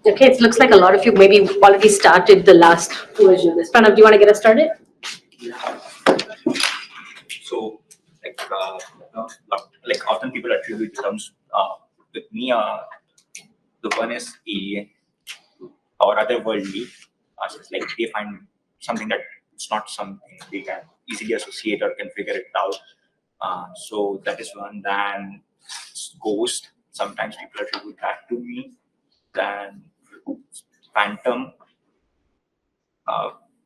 Okay, it looks like a lot of you maybe already started the last version of this. Pranav, do you want to get us started? So, like often people attribute terms with me. The one is alien or otherworldly. It's like they find something that it's not something they can easily associate or can figure it out. So that is one. Then ghost. Sometimes people attribute that to me. Then phantom.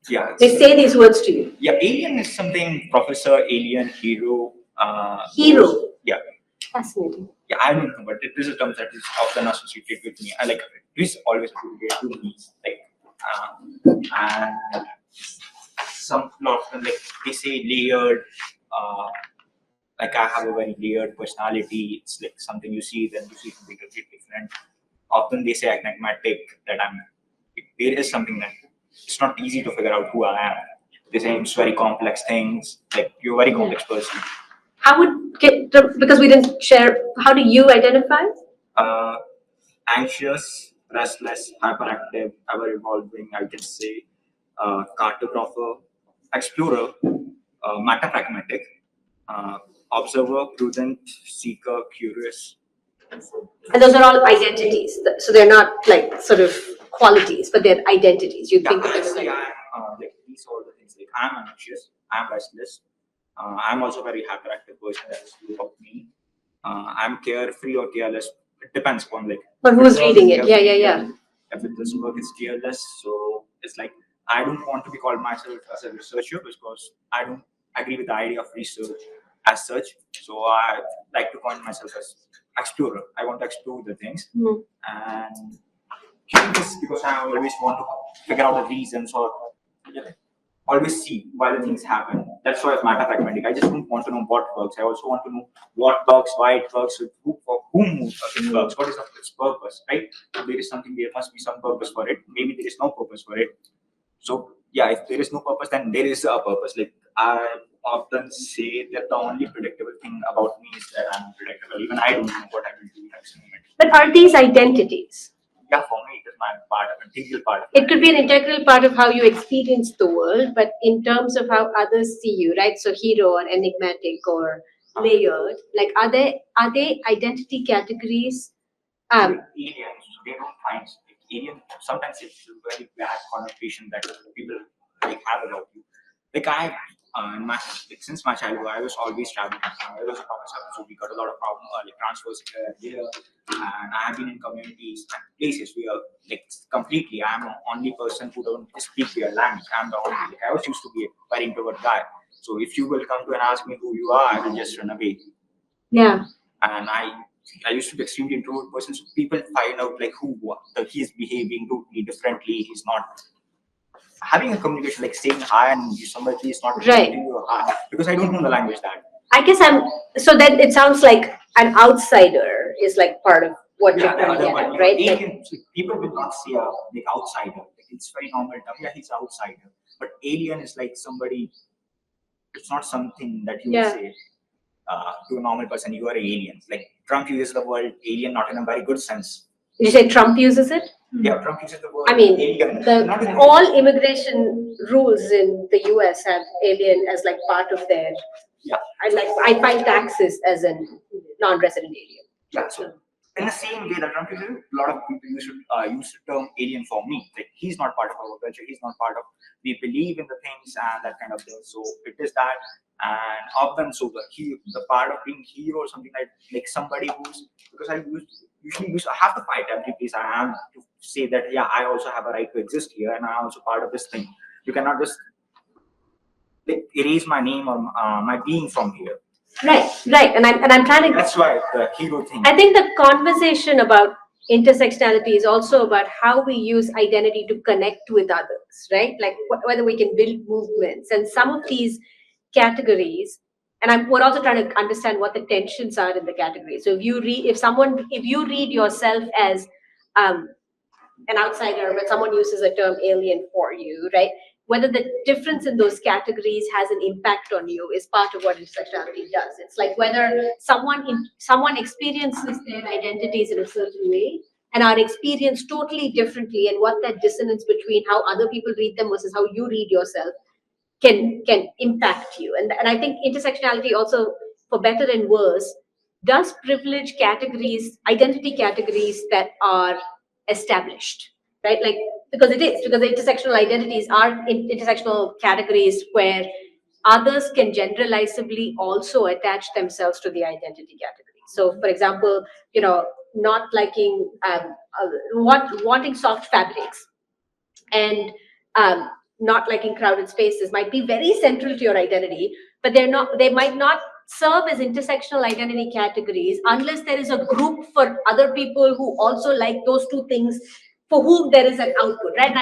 Yeah. They say these words to you. Yeah, alien is something professor, alien, hero. Hero. Yeah. Fascinating. Yeah, I don't know, but it is a term that is often associated with me. I like it is always associated to me. Like, and some often like they say layered. Like I have a very layered personality. It's like something you see, then you see something completely different. Often they say enigmatic. That there is something that it's not easy to figure out who I am. They say it's very complex things. Like you're a very complex person. How would because we didn't share? How do you identify? Uh, Anxious, restless, hyperactive, ever evolving. I can say cartographer, explorer, matter pragmatic, uh, observer, prudent, seeker, curious. And those are all identities. So they're not like sort of qualities, but they're identities. You think of them as Actually, like these all the things. Like I'm anxious, I'm restless. I'm also very hyperactive person. That's true of me. I'm carefree or careless. It depends on like. But who's reading it? Yeah. If this work is careless, so it's like I don't want to be called myself as a researcher because I don't agree with the idea of research as such. So I like to call myself as explorer. I want to explore the things and curious because I always want to figure out the reasons or always see why the things happen. That's why it's matter pragmatic. I just don't want to know what works. I also want to know what works, why it works, with who for whom it works, what is its purpose, right? If there is something, there must be some purpose for it. Maybe there is no purpose for it. So yeah, if there is no purpose, then there is a purpose. Like I often say that the only predictable thing about me is that I'm predictable. Even I don't know what I will do next moment. But are these identities? Yeah, for me, it is my part of integral part. It could be an integral part of how you experience the world, but in terms of how others see you, right? So hero or enigmatic or layered, like are they identity categories? Aliens, they don't find like, alien. Sometimes it's a very bad connotation that people like have about you. Like I, in my like, since my childhood, I was always traveling. I was a professor, so we got a lot of like transfers here, and I have been in communities and places where like completely, I'm the only person who don't speak their language. I'm the only. Like, I was used to be a very introvert guy. So if you will come to and ask me who you are, I will just run away. Yeah. And I used to be extremely introvert person. So people find out like who he's behaving totally differently. He's not having a communication like saying hi and somebody is not right. You hi because I don't know the language that. I guess so then it sounds like an outsider is like part of what you're trying to get at, right? Alien, people will not say like outsider. Like it's very normal term. Yeah, he's outsider. But alien is like somebody. It's not something that you would say. To a normal person, you are an alien. Like Trump uses the word alien not in a very good sense. Did you say Trump uses it? Yeah, Trump uses the word alien. All immigration rules in the US have alien as like part of their. Yeah. I find taxes as a non-resident alien. Yeah. So in the same way that Trump uses it, a lot of people use the term alien for me. Like he's not part of our culture. He's not part of. We believe in the things and that kind of thing. So it is that. And often, so the part of being hero or something like somebody who's because I have to fight every place I am to say that yeah I also have a right to exist here and I'm also part of this thing. You cannot just like, erase my name or my being from here. Right, and I'm trying to. That's why the hero thing. I think the conversation about intersectionality is also about how we use identity to connect with others, right? Like whether we can build movements and some of these categories, and we're also trying to understand what the tensions are in the category. So if you read yourself as an outsider, but someone uses a term alien for you, right? Whether the difference in those categories has an impact on you is part of what intersectionality does. It's like whether someone experiences their identities in a certain way and are experienced totally differently, and what that dissonance between how other people read them versus how you read yourself can impact you. And I think intersectionality also, for better and worse, does privilege categories, identity categories that are established, right? Like, because it is, because the intersectional identities are intersectional categories where others can generalizably also attach themselves to the identity category. So for example, not liking wanting soft fabrics and not liking crowded spaces might be very central to your identity, but they might not serve as intersectional identity categories unless there is a group for other people who also like those two things, for whom there is an output, right?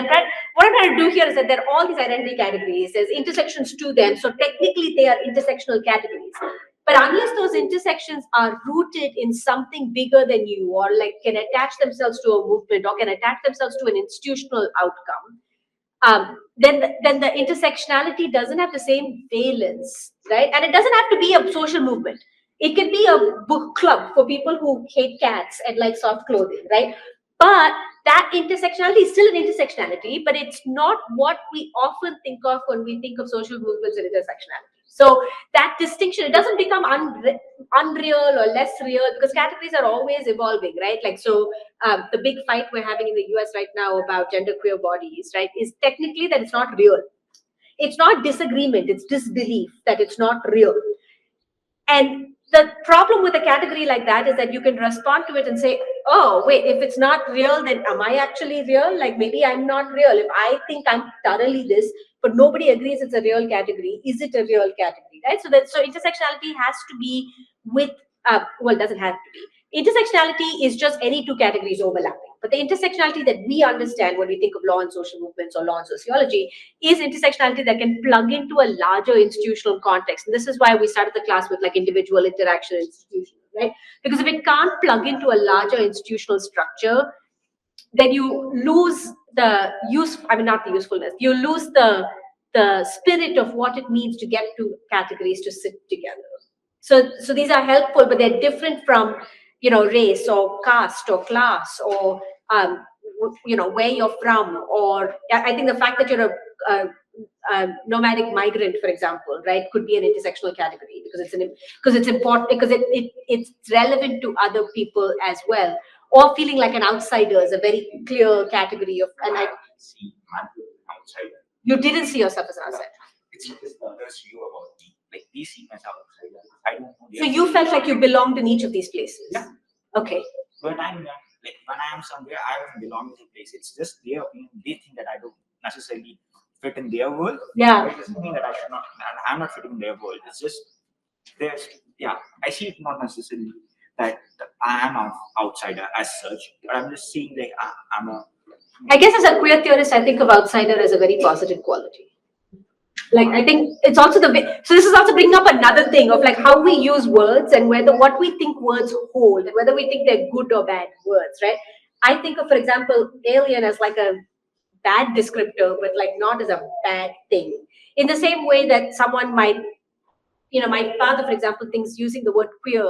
What I'm trying to do here is that there are all these identity categories, there's intersections to them, so technically they are intersectional categories. But unless those intersections are rooted in something bigger than you, or like can attach themselves to a movement, or can attach themselves to an institutional outcome, then the intersectionality doesn't have the same valence, right? And it doesn't have to be a social movement. It can be a book club for people who hate cats and like soft clothing, right? But that intersectionality is still an intersectionality, but it's not what we often think of when we think of social movements and intersectionality. So that distinction, it doesn't become unreal or less real, because categories are always evolving, right? Like, so the big fight we're having in the US right now about genderqueer bodies, right, is technically that it's not real. It's not disagreement, it's disbelief that it's not real. And the problem with a category like that is that you can respond to it and say, oh, wait, if it's not real, then am I actually real? Like, maybe I'm not real. If I think I'm thoroughly this, but nobody agrees it's a real category, is it a real category, right? So intersectionality has to be with, well, it doesn't have to be. Intersectionality is just any two categories overlapping. But the intersectionality that we understand when we think of law and social movements or law and sociology is intersectionality that can plug into a larger institutional context. And this is why we started the class with like individual interaction institutional, right? Because if it can't plug into a larger institutional structure, then you lose the use, I mean, not the usefulness, you lose the spirit of what it means to get two categories to sit together. So these are helpful, but they're different from, race or caste or class or, where you're from. Or I think the fact that you're a nomadic migrant, for example, right, could be an intersectional category because it's important, because it's relevant to other people as well. Or feeling like an outsider is a very clear category of, and I see outside. you didn't see yourself as an outsider. It's just others view about me. Like they see myself outsider. I don't know. So you felt like you belonged in each of these places. Yeah. Okay. When I'm young, like when I am somewhere, I don't belong to a place. It's just their opinion. They think that I don't necessarily fit in their world. Yeah. It doesn't mean that I should not. I'm not fitting in their world. It's just there's, yeah. I see it not necessarily that I am an outsider as such. But I'm just seeing like I'm a. I guess as a queer theorist, I think of outsider as a very positive quality. Like, I think it's also the way, so this is also bringing up another thing of like how we use words and whether what we think words hold and whether we think they're good or bad words, right? I think of, for example, alien as like a bad descriptor, but like not as a bad thing. In the same way that someone might, my father, for example, thinks using the word queer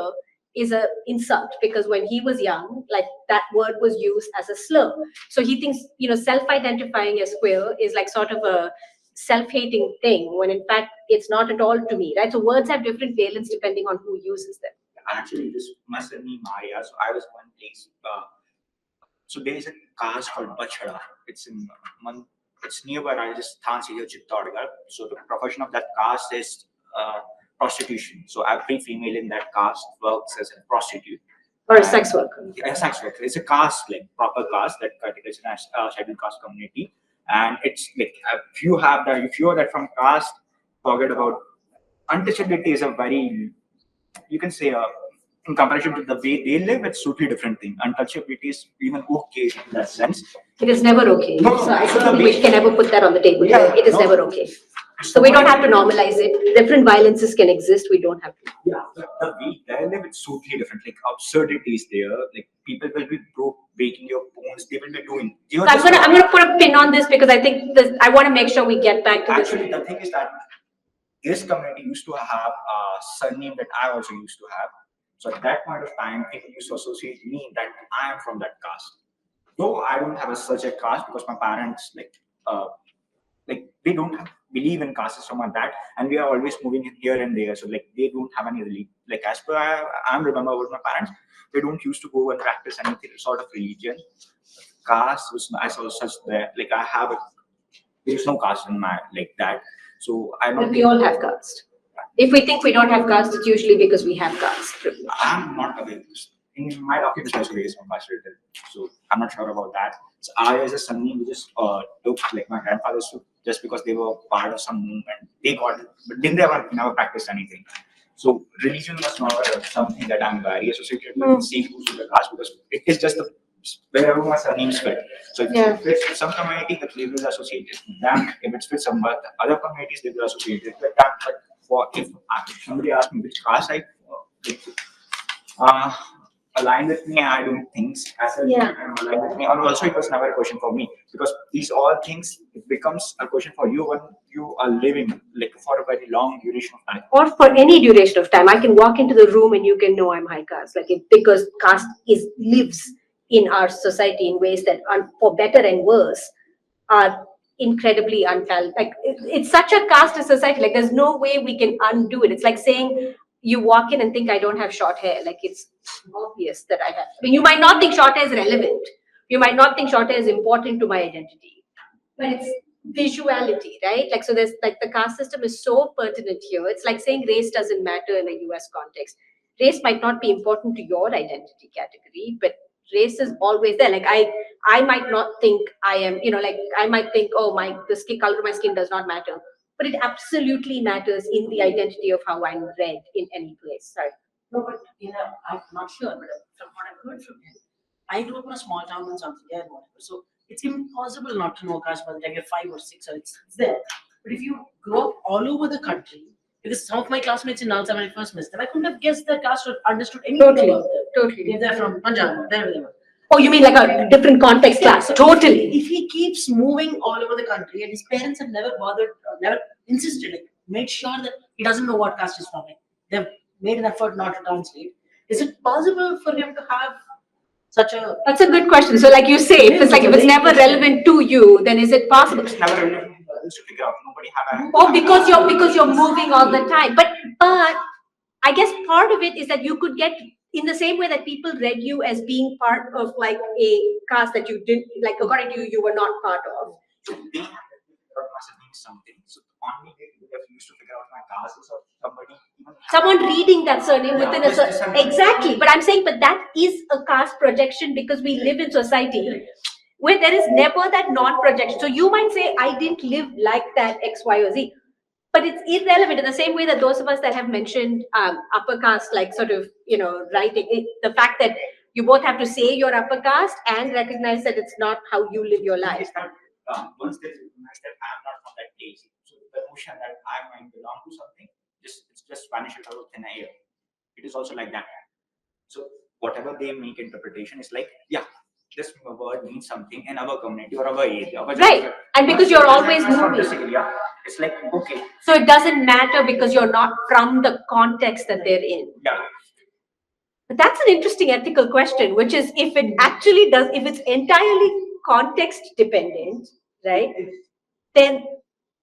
is a insult because when he was young, like that word was used as a slur. So he thinks, self-identifying as queer is like sort of a self-hating thing when in fact it's not at all to me, right? So words have different valence depending on who uses them. Actually, this my surname Maria. So I was one place. So there is a caste called Bachara. It's in it's nearby Rajasthan, here Chittorgarh. So the profession of that caste is prostitution. So every female in that caste works as a prostitute. Or a sex worker. Yeah, sex worker. It's a caste, like proper caste that categorizes as scheduled caste community. And it's like if you are that from caste, forget about untouchability is a very, you can say, in comparison to the way they live, it's totally different thing. Untouchability is even okay in that sense. It is never okay. No, so I so don't think we can ever put that on the table. Yeah, It is no. never okay. So we don't have to normalize it. Different violences can exist. We don't have to. Yeah, the way they live, it's totally different. Like absurdities there. Like people will be breaking your bones. They will be doing. So I'm gonna put a pin on this because I think I want to make sure we get back to Actually, this. the thing is that this community used to have a surname that I also used to have. So at that point of time, people used to associate me that I am from that caste. Though I don't have a, such a caste because my parents like they don't believe in caste system or that, and we are always moving in here and there. So like they don't have any really like as per I remember about my parents, they don't used to go and practice anything sort of religion. Caste was as such there. Like I have a there's no caste in my like that. So I But don't we think all have caste. If we think we don't have caste, it's usually because we have caste privilege. I'm not aware. In my document also there is no caste related, so I'm not sure about that. So I as a Sunni, we just took like my grandfathers took just because they were part of some movement. They got it, but didn't they ever never practiced anything. So religion was not something that I'm very associated with. See who's in the caste because it is just the wherever my surnames fit. So if Yeah. it fits with some community, that they will associate it with them. If it fits some other communities, they will associate it with them. But for if somebody asks me which caste I like, uh, align with me, I don't think as a Yeah. align with me. And also, it was never a question for me because these all things it becomes a question for you when you are living like for a very long duration of time. Or for any duration of time, I can walk into the room and you can know I'm high caste, like it, because caste is lives in our society in ways that, for better and worse, are incredibly unfelt. Like it's such a caste society. Like there's no way we can undo it. It's like saying you walk in and think I don't have short hair. Like it's obvious that I have. I mean, you might not think short hair is relevant. You might not think short hair is important to my identity, but it's visuality, right? Like so there's like the caste system is so pertinent here. It's like saying race doesn't matter in a US context. Race might not be important to your identity category, but race is always there. Like I might not think I am, like I might think, oh, my the skin color of my skin does not matter, but it absolutely matters in the identity of how I'm read in any place. Sorry. No, but I'm not sure, but from what I've heard from him, I grew up in a small town in South India and whatever. So it's impossible not to know caste by the time you're 5 or 6, so it's there. But if you grow up all over the country, because some of my classmates in Nalsa when I first missed them, I couldn't have guessed their caste or understood anything Totally. about them. Totally. They're from Punjab, wherever they were. Oh, you mean like a different context class? So Totally. if he keeps moving all over the country and his parents have never bothered, never insisted, like made sure that he doesn't know what caste is from, like they've made an effort not to translate. Is it possible for him to have such a? That's a good question. So, like you say, if it's never relevant to you, then is it possible? It's never really to figure out. Nobody have a Oh, because you're moving all the time. But I guess part of it is that you could get in the same way that people read you as being part of like a caste that you didn't like according to you you were not part of. so they have to figure out my surname something. So only they would have used to figure out my caste is of somebody even Someone reading that surname Yeah, within a just certain exactly. But I'm saying, but that is a caste projection because we live in society where there is never that non-projection. So you might say, I didn't live like that X, Y, or Z. But it's irrelevant in the same way that those of us that have mentioned upper caste, like sort of, writing, the fact that you both have to say you're upper caste and recognize that it's not how you live your life. is that once they recognize that I'm not from that place, so the notion that I might belong to something just vanishes out of thin air. It is also like that. So whatever they make interpretation is like, yeah, this word means something in our community or our area. Right. And because you're always moving. Yeah, it's like okay. So it doesn't matter because you're not from the context that they're in. Yeah. But that's an interesting ethical question, which is if it actually does, if it's entirely context dependent, right? Then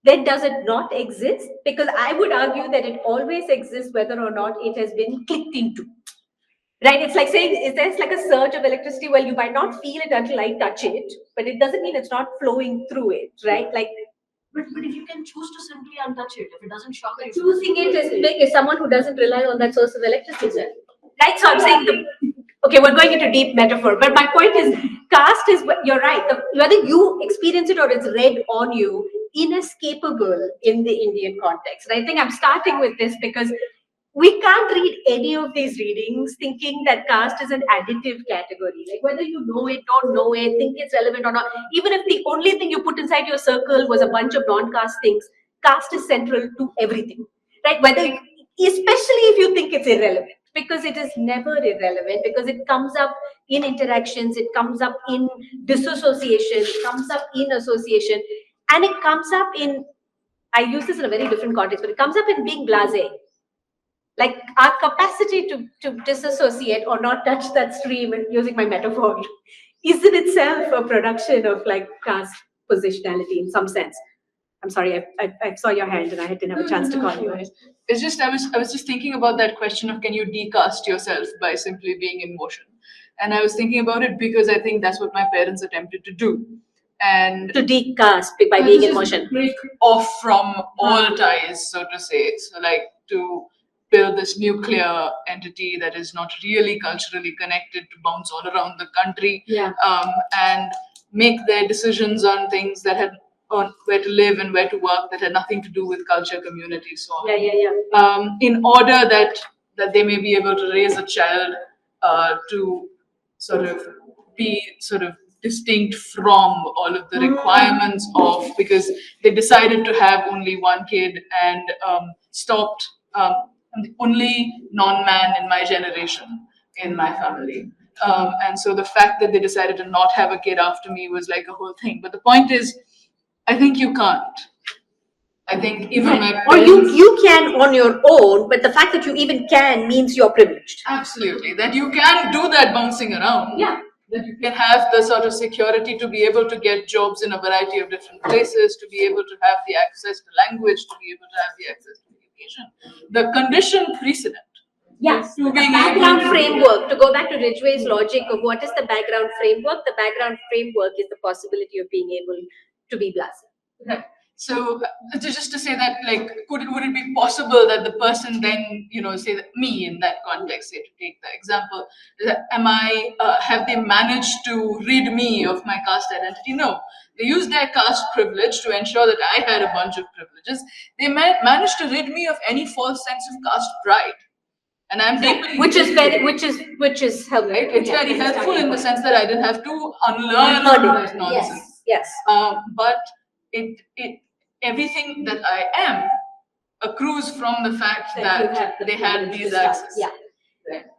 does it not exist? Because I would argue that it always exists whether or not it has been clicked into. Right? It's like saying, is there's like a surge of electricity? Well, you might not feel it until I touch it, but it doesn't mean it's not flowing through it, right? Like But if you can choose to simply untouch it, if it doesn't shock you, choosing it is someone who doesn't rely on that source of electricity. Right? So I'm saying okay, we're going into deep metaphor, but my point is caste is, you're right, whether you experience it or it's read on you, inescapable in the Indian context. And I think I'm starting with this because we can't read any of these readings thinking that caste is an additive category. Like whether you know it, don't know it, think it's relevant or not, even if the only thing you put inside your circle was a bunch of non-caste things, caste is central to everything. Right? Especially if you think it's irrelevant, because it is never irrelevant, because it comes up in interactions, it comes up in disassociation, it comes up in association, and it comes up in, I use this in a very different context, but it comes up in being blasé. Like our capacity to disassociate or not touch that stream, and using my metaphor, is in itself a production of like caste positionality in some sense. I'm sorry, I saw your hand and I didn't have a chance to call you. It's just I was just thinking about that question of can you decast yourself by simply being in motion, and I was thinking about it because I think that's what my parents attempted to do, and To decast by being in motion. break off from all ties, so to say. So like to build this nuclear entity that is not really culturally connected to bounce all around the country, Yeah. and make their decisions on things that had on where to live and where to work that had nothing to do with culture, community, so on. Yeah. In order that they may be able to raise a child to sort of be sort of distinct from all of the requirements of, because they decided to have only one kid and stopped. I'm the only non-man in my generation in my family. And so the fact that they decided to not have a kid after me was like a whole thing. But the point is, I think you can't. I think even my Or parents, you can on your own, but the fact that you even can means you're privileged. absolutely, that you can do that bouncing around. Yeah. That you can have the sort of security to be able to get jobs in a variety of different places, to be able to have the access to language, to be able to have the access to education. The condition precedent. Yes, To the being background able to- framework. To go back to Ridgway's logic of what is the background framework, the background framework is the possibility of being able to be blasted. Right. So just to say that, like, would it be possible that the person then, say that me in that context, say to take the example, that have they managed to rid me of my caste identity? No. They used their caste privilege to ensure that I had a bunch of privileges. They managed to rid me of any false sense of caste pride. And I'm deeply Which is helpful. right. It's very helpful in the sense that I didn't have to unlearn Unlearn that it. nonsense. Yes. But it everything that I am accrues from the fact that they had these access. Yeah.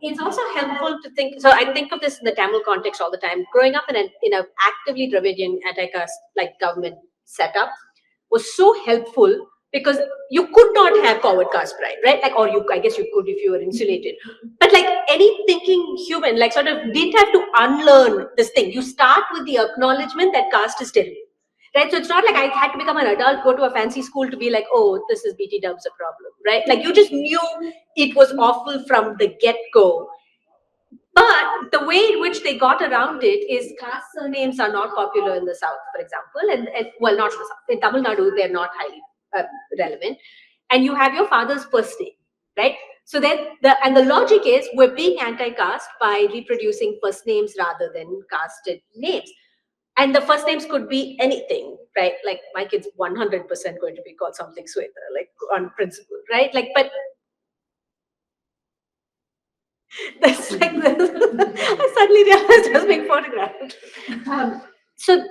It's also helpful to think. So I think of this in the Tamil context all the time. Growing up in a actively Dravidian anti-caste like government setup was so helpful because you could not have forward caste pride, right? Like, or I guess you could if you were insulated. But like any thinking human, like sort of didn't have to unlearn this thing. You start with the acknowledgement that caste is terrible. Right, so it's not like I had to become an adult, go to a fancy school to be like, oh, this is BT Dub's a problem, right? Like you just knew it was awful from the get-go. But the way in which they got around it is caste surnames are not popular in the South, for example, and well, not in the South. In Tamil Nadu, they're not highly relevant. And you have your father's first name, right? So then the logic is we're being anti-caste by reproducing first names rather than casted names. And the first names could be anything, right? Like my kid's 100% going to be called something Sweta, like on principle, right? Like, but that's like I suddenly realized I was being photographed. So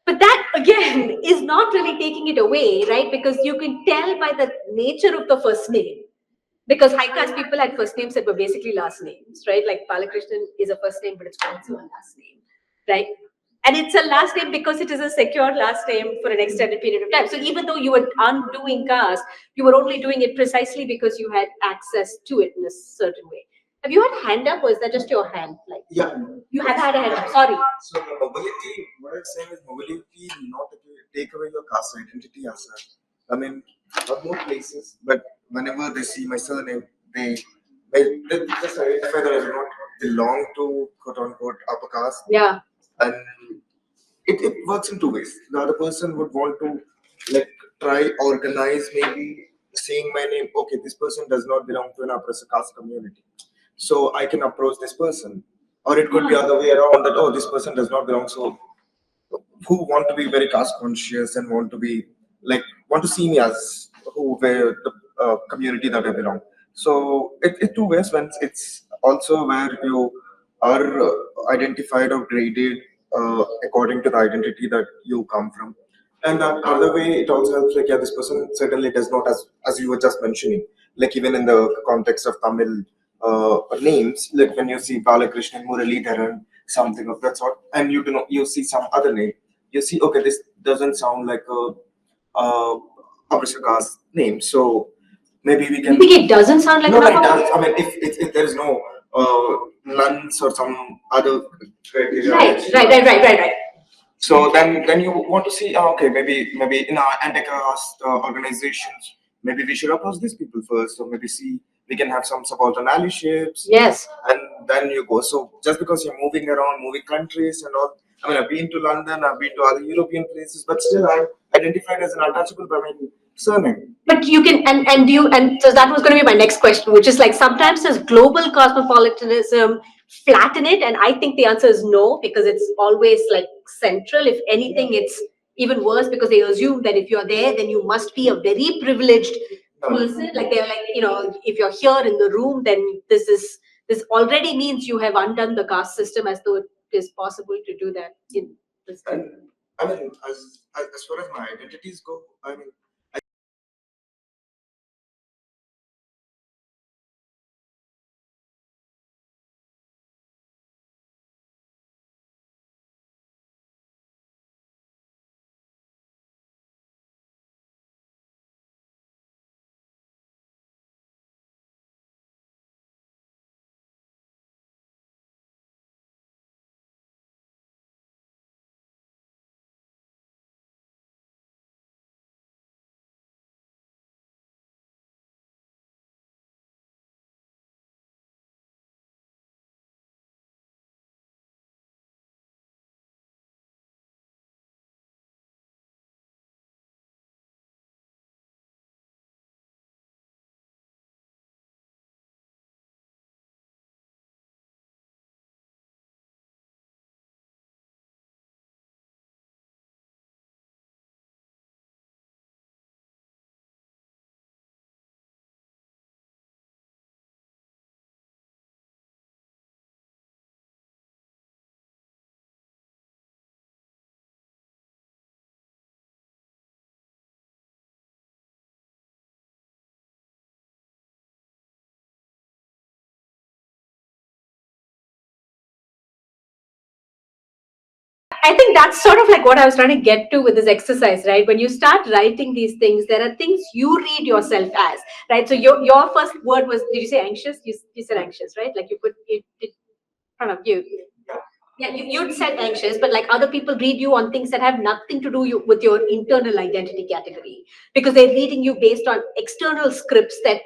but that again is not really taking it away, right? Because you can tell by the nature of the first name. Because high caste people had first names that were basically last names, right? Like Balakrishnan is a first name, but it's also a last name, right? And it's a last name because it is a secure last name for an extended period of time. So even though you were undoing caste, you were only doing it precisely because you had access to it in a certain way. Have you had hand up, or is that just your hand? Like, Yeah. you have had a hand up. Sorry. So the mobility, what I'm saying is mobility not to take away your caste identity as such. I mean, not more places, but whenever they see my surname, they just identify that I do not belong to quote unquote upper caste. Yeah. And it works in two ways. The other person would want to like try organize maybe seeing my name, okay, this person does not belong to an upper caste community. So I can approach this person. Or it could be other way around that, oh, this person does not belong. So who want to be very caste conscious and want to be like want to see me as who where the community that I belong. So it two ways when it's also where you are identified or graded according to the identity that you come from. And the other way, it also helps like yeah, this person certainly does not as you were just mentioning, like even in the context of Tamil names, like when you see Balakrishnan, Muralidharan, something of that sort, and you do not you see some other name, you see okay, this doesn't sound like Abrishaka's name, so maybe we can. You think it doesn't sound like No, an no, it upper does. I mean, if there is no nuns or some other criteria. Right. So then you want to see, okay, maybe in our anti-caste organizations, maybe we should approach these people first, or maybe see we can have some support and allyships. Yes. And then you go. So just because you're moving around, moving countries and all. I mean, I've been to London, I've been to other European places, but still I'm identified as an untouchable by my surname. But you can, and you, and so that was going to be my next question, which is like sometimes does global cosmopolitanism flatten it? And I think the answer is no, because it's always like central. If anything, it's even worse because they assume that if you're there, then you must be a very privileged person. Like they're like, if you're here in the room, then this already means you have undone the caste system, as though it is possible to do that in this country. And I mean, as far as my identities go, I mean, I think that's sort of like what I was trying to get to with this exercise, right? When you start writing these things, there are things you read yourself as, right? So your first word was, did you say anxious? You said anxious, right? Like you put it in front of you. Yeah, you'd said anxious, but like other people read you on things that have nothing to do with your internal identity category because they're reading you based on external scripts that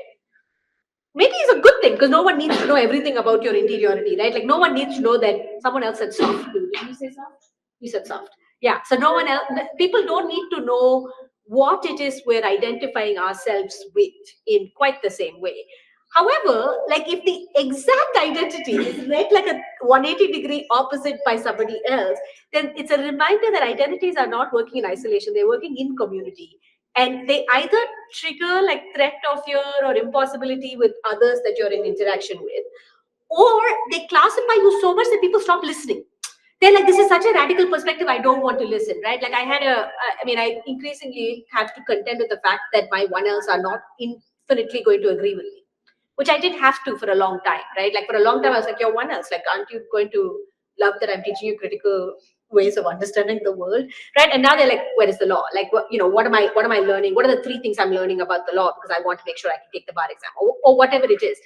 maybe is a good thing because no one needs to know everything about your interiority, right? Like no one needs to know that someone else said soft too. Did you say soft? You said soft. Yeah. So no one else, people don't need to know what it is we're identifying ourselves with in quite the same way. However, like if the exact identity is read like a 180-degree opposite by somebody else, then it's a reminder that identities are not working in isolation, they're working in community. And they either trigger like threat or fear or impossibility with others that you're in interaction with, or they classify you so much that people stop listening. They're like, this is such a radical perspective, I don't want to listen, right? Like I increasingly have to contend with the fact that my one else are not infinitely going to agree with me, which I didn't have to for a long time, right? Like for a long time I was like, you're one else, like aren't you going to love that I'm teaching you critical ways of understanding the world, right? And now they're like, where is the law? Like what am I learning? What are the three things I'm learning about the law because I want to make sure I can take the bar exam, or whatever it is.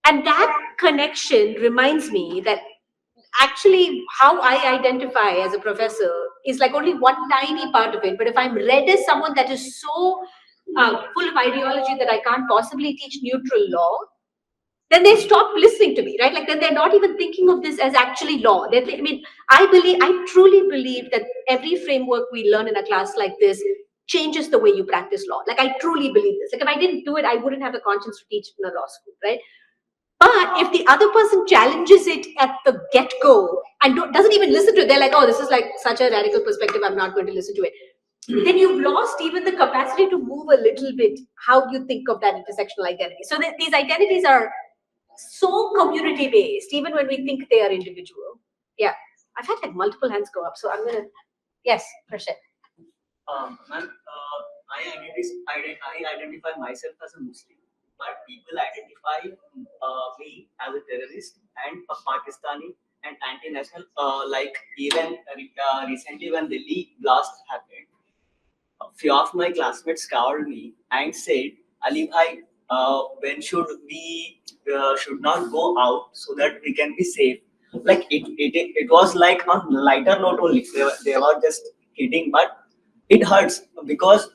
And that connection reminds me that actually how I identify as a professor is like only one tiny part of it. But if I'm read as someone that is so full of ideology that I can't possibly teach neutral law, then they stop listening to me, right? Like then they're not even thinking of this as actually law. I truly believe that every framework we learn in a class like this changes the way you practice law. Like I truly believe this. Like if I didn't do it, I wouldn't have the conscience to teach in a law school, right? But if the other person challenges it at the get-go and doesn't even listen to it, they're like, oh, this is like such a radical perspective, I'm not going to listen to it. Then you've lost even the capacity to move a little bit how you think of that intersectional identity. So these identities are so community-based, even when we think they are individual. Yeah. I've had like multiple hands go up, so I'm gonna, yes, Prashant. Ma'am, I identify myself as a Muslim, but people identify me as a terrorist and a Pakistani and anti-national. Like even recently when Delhi blast happened, a few of my classmates called me and said, Ali bhai, when should not go out so that we can be safe. Like it was like on lighter note only. They were just kidding, but it hurts because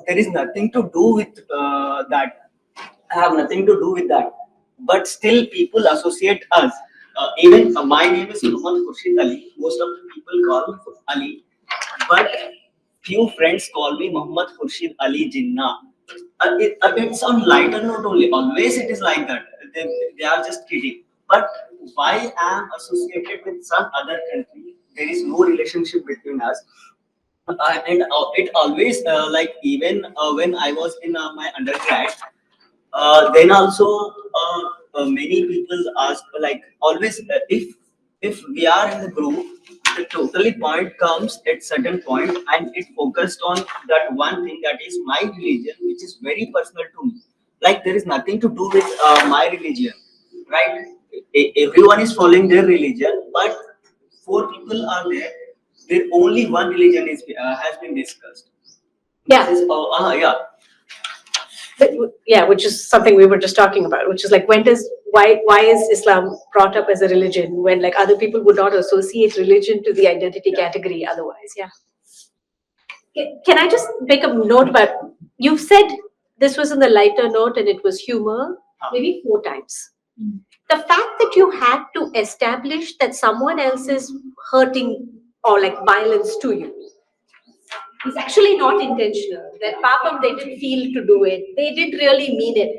there is nothing to do with that. I have nothing to do with that. But still, people associate us. Even my name is Muhammad Khurshid Ali. Most of the people call me Ali, but few friends call me Muhammad Khurshid Ali Jinnah. It's on lighter note only. Always it is like that. They are just kidding. But why I am associated with some other country? There is no relationship between us. And it always like even when I was in my undergrad, then also many people ask like always if we are in the group, the totally point comes at certain point and it focused on that one thing that is my religion, which is very personal to me. Like there is nothing to do with my religion, right? Everyone is following their religion, but four people are there. There only one religion is has been discussed. Yeah. This is, yeah. But, yeah, which is something we were just talking about, which is like why is Islam brought up as a religion when like other people would not associate religion to the identity category otherwise? Yeah. Can I just make a note about you've said this was in the lighter note and it was humor maybe 4 times. The fact that you had to establish that someone else is hurting or like violence to you is actually not intentional. That Papam, they didn't feel to do it. They didn't really mean it.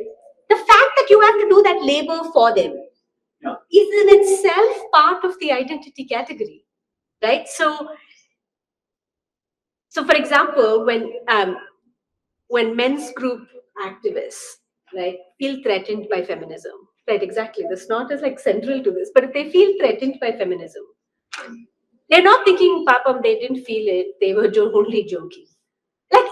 The fact that you have to do that labor for them is in itself part of the identity category, right? So for example, when men's group activists, right, feel threatened by feminism, right, exactly. This not is like central to this, but if they feel threatened by feminism, they're not thinking, Papam, they didn't feel it. They were only joking. Like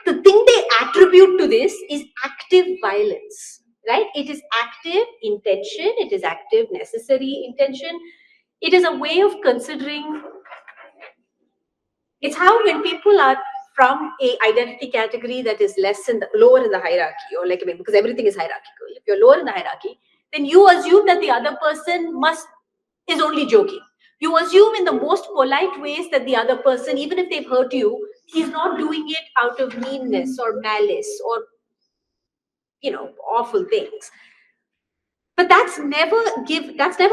the thing they attribute to this is active violence, right? It is active intention, it is active necessary intention. It is a way of considering, it's how when people are from a identity category that is lower in the hierarchy, or like, I mean, because everything is hierarchical. If you're lower in the hierarchy, then you assume that the other person is only joking. You assume in the most polite ways that the other person, even if they've hurt you, he's not doing it out of meanness or malice or, awful things. But that's never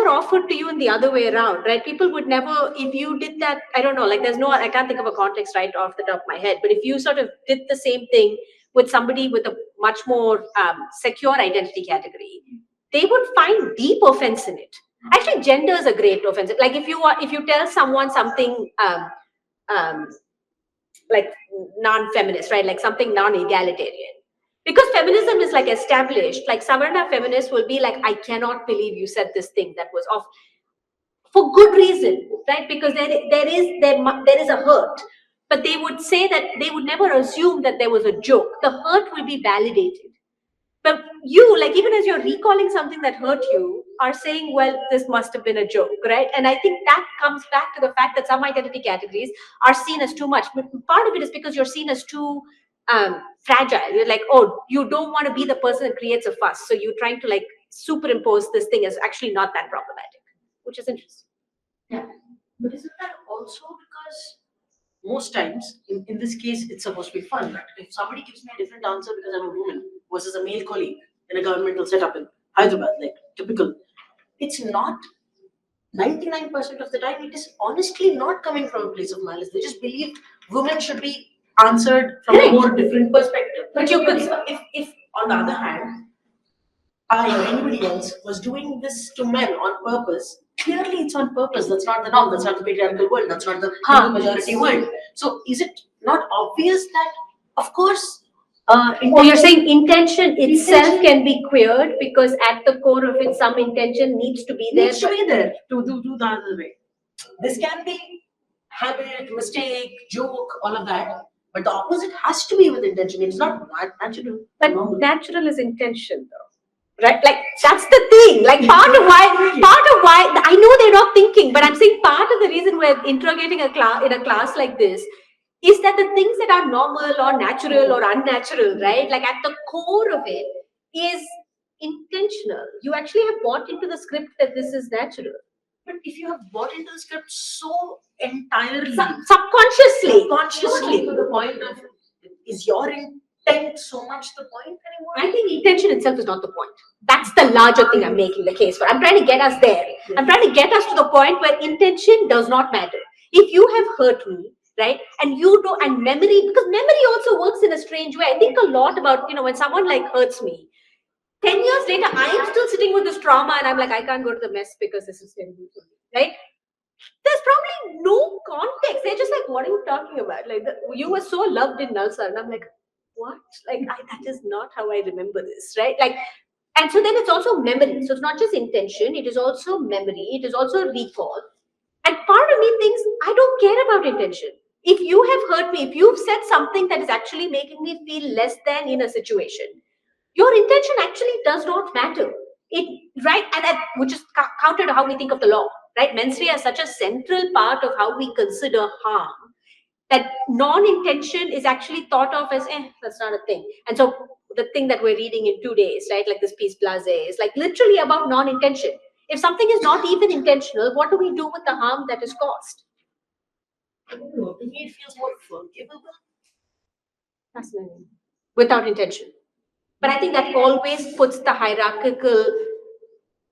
offered to you in the other way around, right? People would never, if you did that, I don't know, like I can't think of a context right off the top of my head, but if you sort of did the same thing with somebody with a much more secure identity category, they would find deep offense in it. Actually, gender is a great offense. Like if you tell someone something um, like non-feminist, right? Like something non-egalitarian. Because feminism is like established, like Savarna feminists will be like, I cannot believe you said this thing that was off for good reason, right? Because there is a hurt. But they would say that they would never assume that there was a joke. The hurt will be validated. But you, like even as you're recalling something that hurt you, are saying, well, this must have been a joke, right? And I think that comes back to the fact that some identity categories are seen as too much. But part of it is because you're seen as too fragile. You're like, oh, you don't want to be the person that creates a fuss. So you're trying to like superimpose this thing as actually not that problematic, which is interesting. Yeah. But isn't that also because most times, in this case, it's supposed to be fun. Right? If somebody gives me a different answer because I'm a woman versus a male colleague in a governmental setup in Hyderabad, like typical, it's not 99% of the time, it is honestly not coming from a place of malice. They just believe women should be answered from a more different perspective. But you could, if on the other hand, I or anybody else was doing this to men on purpose, clearly it's on purpose. That's not the norm. That's not the patriarchal world. That's not the majority world. So is it not obvious that, of course, or you're saying intention itself can be queered because at the core of it, some intention needs to be there. Needs to be there to do the other way. This can be habit, mistake, joke, all of that. But the opposite has to be with intention. It's not natural. But natural is intention, though, right? Like that's the thing. Like part of why I know they're not thinking, but I'm saying part of the reason we're interrogating a class in a class like this is that the things that are normal or natural or unnatural, right? Like at the core of it is intentional. You actually have bought into the script that this is natural. But if you have bought into the script so entirely, Subconsciously. consciously, to the point of, is your intent so much the point anymore? I think intention itself is not the point. That's the larger thing I'm making the case for. I'm trying to get us there. I'm trying to get us to the point where intention does not matter. If you have hurt me, right, and you do, and memory, because memory also works in a strange way. I think a lot about, when someone like hurts me, 10 years later, I am still sitting with this trauma and I'm like, I can't go to the mess because this is terrible for me, right? There's probably no context. They're just like, what are you talking about? Like, you were so loved in Nalsa. And I'm like, what? Like, that is not how I remember this, right? Like, and so then it's also memory. So it's not just intention, it is also memory, it is also recall. And part of me thinks, I don't care about intention. If you have hurt me, if you've said something that is actually making me feel less than in a situation, your intention actually does not matter. Right, and that, which is counter to how we think of the law, right? Mens rea is such a central part of how we consider harm that non-intention is actually thought of as, that's not a thing. And so the thing that we're reading in 2 days, right, like this piece blase, is like literally about non-intention. If something is not even intentional, what do we do with the harm that is caused? I don't know. To me, it feels more forgivable. Fascinating. Without intention. But I think that always puts the hierarchical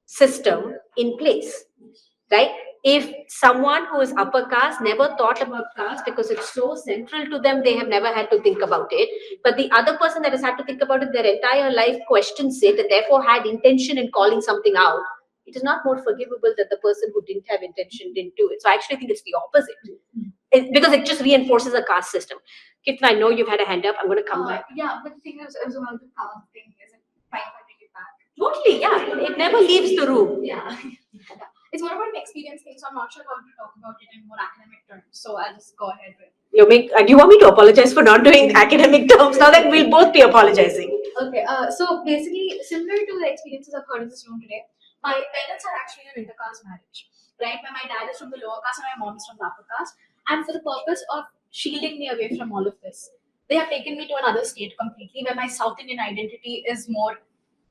system in place, right? If someone who is upper caste never thought about caste because it's so central to them, they have never had to think about it. But the other person that has had to think about it their entire life questions it and therefore had intention in calling something out, it is not more forgivable that the person who didn't have intention didn't do it. So I actually think it's the opposite. Because it just reinforces a caste system. Kirtan, I know you've had a hand up. I'm going to come back. Yeah, but the thing is, as well, the caste thing isn't fine if I take it back. Totally, yeah. It never leaves the room. Yeah. It's more about an experience thing, so I'm not sure how to talk about it in more academic terms. So I'll just go ahead with. Do you want me to apologize for not doing academic terms now that we'll both be apologizing? Okay, so basically, similar to the experiences I've heard in this room today, my parents are actually in an intercaste marriage, right? Where my dad is from the lower caste and my mom is from the upper caste. And for the purpose of shielding me away from all of this, they have taken me to another state completely where my South Indian identity is more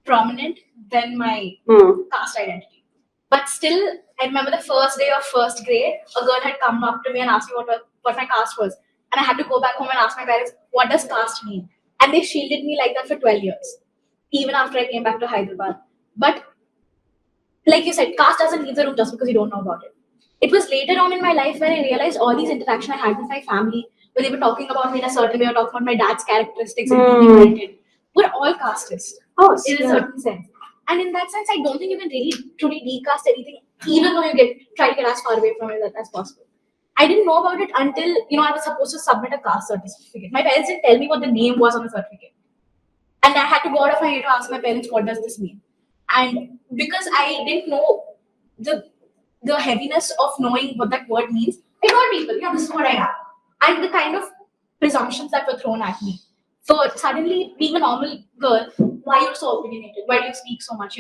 prominent than my caste identity. But still, I remember the first day of first grade, a girl had come up to me and asked me what my caste was. And I had to go back home and ask my parents, what does caste mean? And they shielded me like that for 12 years, even after I came back to Hyderabad. But like you said, caste doesn't leave the room just because you don't know about it. It was later on in my life when I realized all these interactions I had with my family, where they were talking about me in a certain way or talking about my dad's characteristics and being inherited, were all casteist in a certain sense. And in that sense, I don't think you can really truly decast anything, even though you try to get as far away from it as possible. I didn't know about it until I was supposed to submit a caste certificate. My parents didn't tell me what the name was on the certificate, and I had to go out of my way to ask my parents what does this mean. And because I didn't know the heaviness of knowing what that word means, I told people, yeah, this is what I am, and the kind of presumptions that were thrown at me. So suddenly, being a normal girl, why you're so opinionated? Why do you speak so much?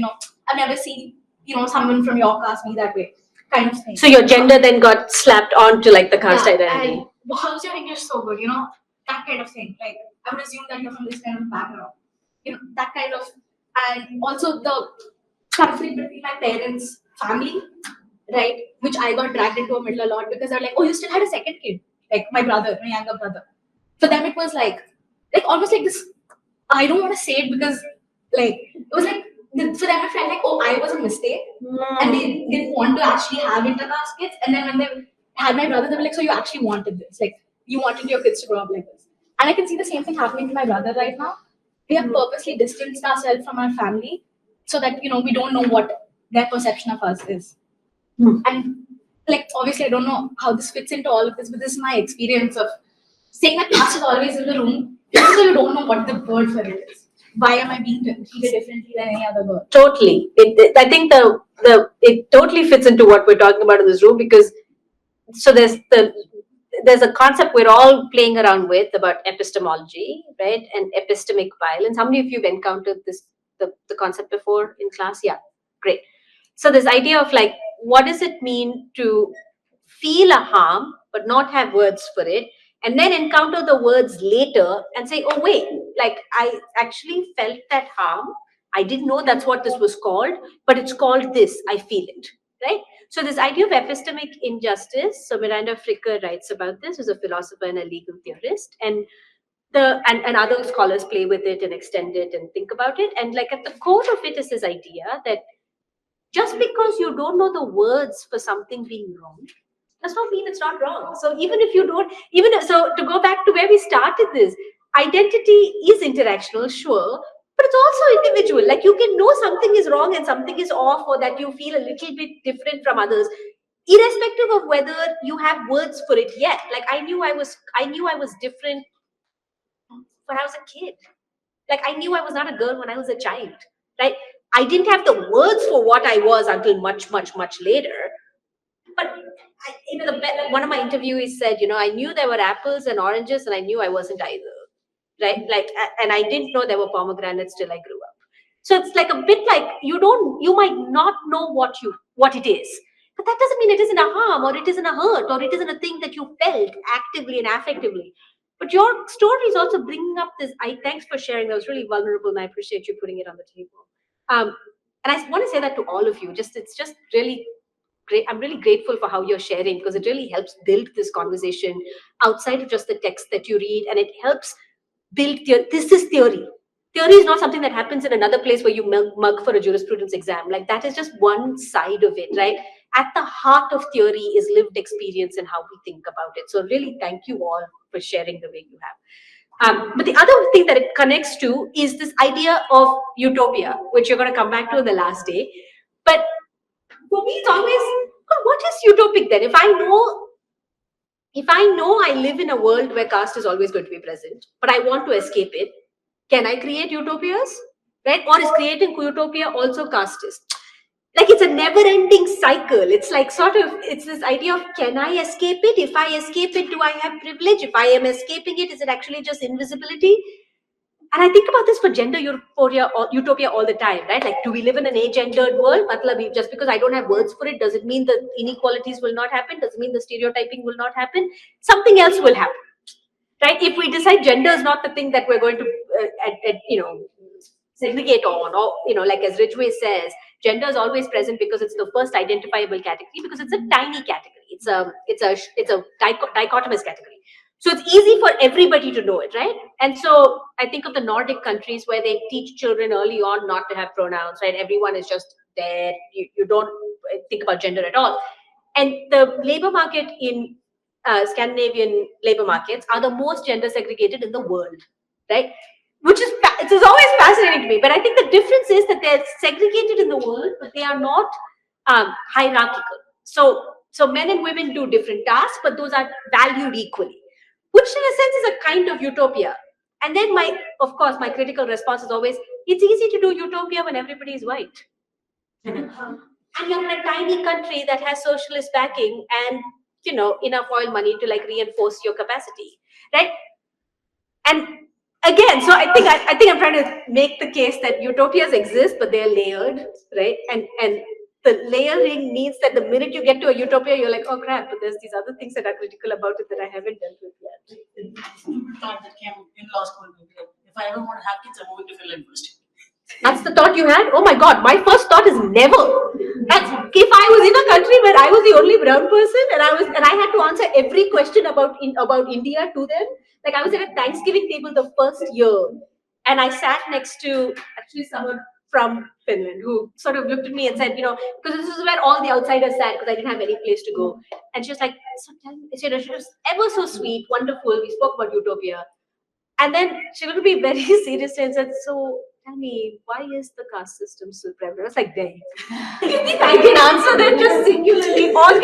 I've never seen someone from your caste be that way, kind of thing. So your gender then got slapped onto like the caste identity. And how's your English so good? That kind of thing. Like I would assume that you're from this kind of background. That kind of, and also the conflict between my parents' family, right? Which I got dragged into a middle a lot because they're like, oh, you still had a second kid, like my brother, my younger brother. For them, it was like almost like this. I don't want to say it because it was like for them it felt like, oh, I was a mistake, and they didn't want to actually have intercaste kids. And then when they had my brother, they were like, so you actually wanted this, like you wanted your kids to grow up like this. And I can see the same thing happening to my brother right now. We have purposely distanced ourselves from our family so that we don't know what their perception of us is. And obviously I don't know how this fits into all of this, but this is my experience of saying that caste is always in the room, even though you don't know what the word for it is. Why am I being treated differently than any other girl? Totally. I think it totally fits into what we're talking about in this room, because so there's a concept we're all playing around with about epistemology, right? And epistemic violence. How many of you have encountered the concept before in class? Yeah, great. So this idea of what does it mean to feel a harm but not have words for it, and then encounter the words later and say, oh wait, I actually felt that harm, I didn't know that's what this was called, but it's called this. I feel it, right? So this idea of epistemic injustice. So Miranda Fricker writes about this, who's a philosopher and a legal theorist, and and other scholars play with it and extend it and think about it. And like at the core of it is this idea that just because you don't know the words for something being wrong does not mean it's not wrong. So even if you don't, so to go back to where we started this, identity is interactional, sure, but it's also individual. Like you can know something is wrong and something is off, or that you feel a little bit different from others, irrespective of whether you have words for it yet. Like I knew I was different when I was a kid. Like I knew I was not a girl when I was a child, right? I didn't have the words for what I was until much, much, much later. But one of my interviewees said, I knew there were apples and oranges, and I knew I wasn't either, right? Like, and I didn't know there were pomegranates till I grew up. So it's like a bit like you might not know what it is, but that doesn't mean it isn't a harm, or it isn't a hurt, or it isn't a thing that you felt actively and affectively. But your story is also bringing up this. Thanks for sharing. That was really vulnerable, and I appreciate you putting it on the table. And I want to say that to all of you. It's just really great. I'm really grateful for how you're sharing, because it really helps build this conversation outside of just the text that you read, and it helps build this is theory. Theory is not something that happens in another place where you mug for a jurisprudence exam. Like that is just one side of it, right? At the heart of theory is lived experience and how we think about it. So really, thank you all for sharing the way you have. But the other thing that it connects to is this idea of utopia, which you're going to come back to on the last day. But for me, it's always, well, what is utopic then? If I know I live in a world where caste is always going to be present, but I want to escape it, can I create utopias? Right? Or is creating utopia also casteist? Like it's a never-ending cycle. It's like it's this idea of, can I escape it? If I escape it, do I have privilege? If I am escaping it, is it actually just invisibility? And I think about this for gender utopia all the time, right? Like, do we live in an agendered world? Just because I don't have words for it, does it mean the inequalities will not happen? Does it mean the stereotyping will not happen? Something else will happen, right? If we decide gender is not the thing that we're going to, segregate on, or, like as Ridgway says, gender is always present because it's the first identifiable category, because it's a tiny category. It's a dichotomous category. So it's easy for everybody to know it, right? And so I think of the Nordic countries where they teach children early on not to have pronouns, right? Everyone is just there. You don't think about gender at all. And the labor market in Scandinavian labor markets are the most gender segregated in the world, right? Which is it is always fascinating to me. But I think the difference is that they're segregated in the world, but they are not hierarchical. So men and women do different tasks, but those are valued equally, which in a sense is a kind of utopia. And then of course, my critical response is always, it's easy to do utopia when everybody is white. And you're in a tiny country that has socialist backing and enough oil money to like reinforce your capacity, right? And again, so I think I'm trying to make the case that utopias exist, but they're layered, right? And the layering means that the minute you get to a utopia, you're like, oh crap, but there's these other things that are critical about it that I haven't dealt with yet. Stupid thought that came in law school. If I ever want to have kids, I'm going to Finland first. That's the thought you had? Oh my God, my first thought is never. If I was in a country where I was the only brown person and I had to answer every question about India to them, like I was at a Thanksgiving table the first year, and I sat next to actually someone from Finland who sort of looked at me and said, because this is where all the outsiders sat because I didn't have any place to go. And she was like, so tell me, she was ever so sweet, wonderful. We spoke about utopia. And then she looked at me very seriously and said, so tell me, why is the caste system so prevalent? I was like, there. You think I can answer that just singularly? Or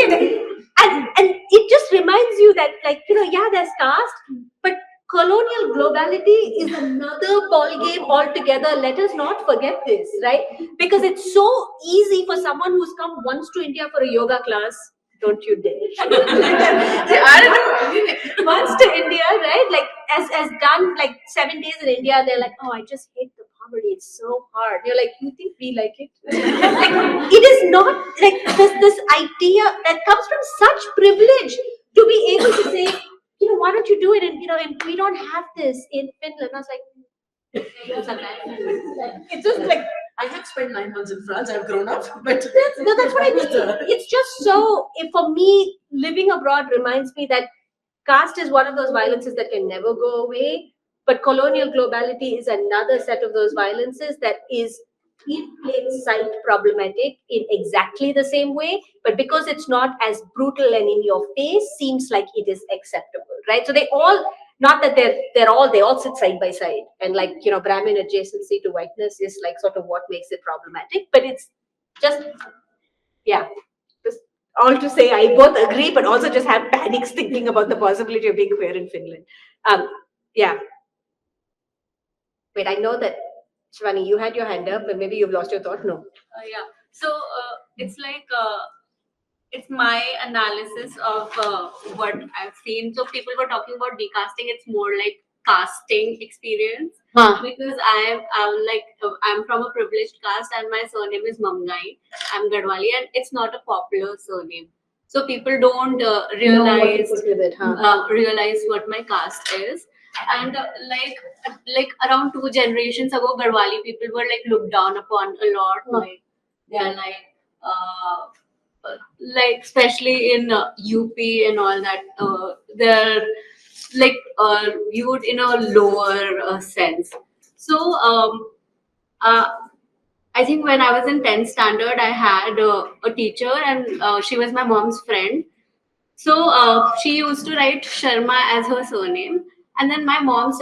and it just reminds you that, like, yeah, there's caste, but colonial globality is another ballgame altogether. Let us not forget this, right? Because it's so easy for someone who's come once to India for a yoga class. Don't you dare. I don't know. Once to India, right? Like, as done like 7 days in India, they're like, oh, I just hate the poverty. It's so hard. You're like, you think we like it? Like, it is not like this idea that comes from such privilege to be able to say, why don't you do it? And we don't have this in Finland. I was like, It's just like I have spent 9 months in France. I've grown up, but That's what I mean. It's just so, for me, living abroad reminds me that caste is one of those violences that can never go away, but colonial globality is another set of those violences that is in plain sight problematic in exactly the same way, but because it's not as brutal and in your face, seems like it is acceptable, right? So they all, not that they all sit side by side, and like, Brahmin adjacency to whiteness is like sort of what makes it problematic, but it's just, yeah, just all to say I both agree, but also just have panics thinking about the possibility of being queer in Finland. Yeah. Wait, I know that Shivani, you had your hand up, but maybe you've lost your thought. No. Yeah. So it's like it's my analysis of what I've seen. So people were talking about decasting. It's more like casting experience because I'm from a privileged caste and my surname is Mamgai. I'm Gadwali and it's not a popular surname. So people don't realize realize what my caste is. And like around 2 generations ago, Gadwali people were like looked down upon a lot. Like they're like especially in UP and all that, they're like viewed in a lower sense. So uh, I think when I was in 10th standard, I had a teacher, and she was my mom's friend. So she used to write Sharma as her surname, and then my mom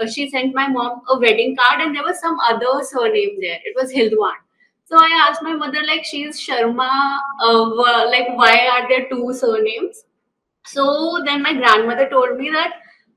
she sent my mom a wedding card, and there was some other surname there. It was Hildwan. So I asked my mother, like, she's Sharma, like, why are there 2 surnames? So then my grandmother told me that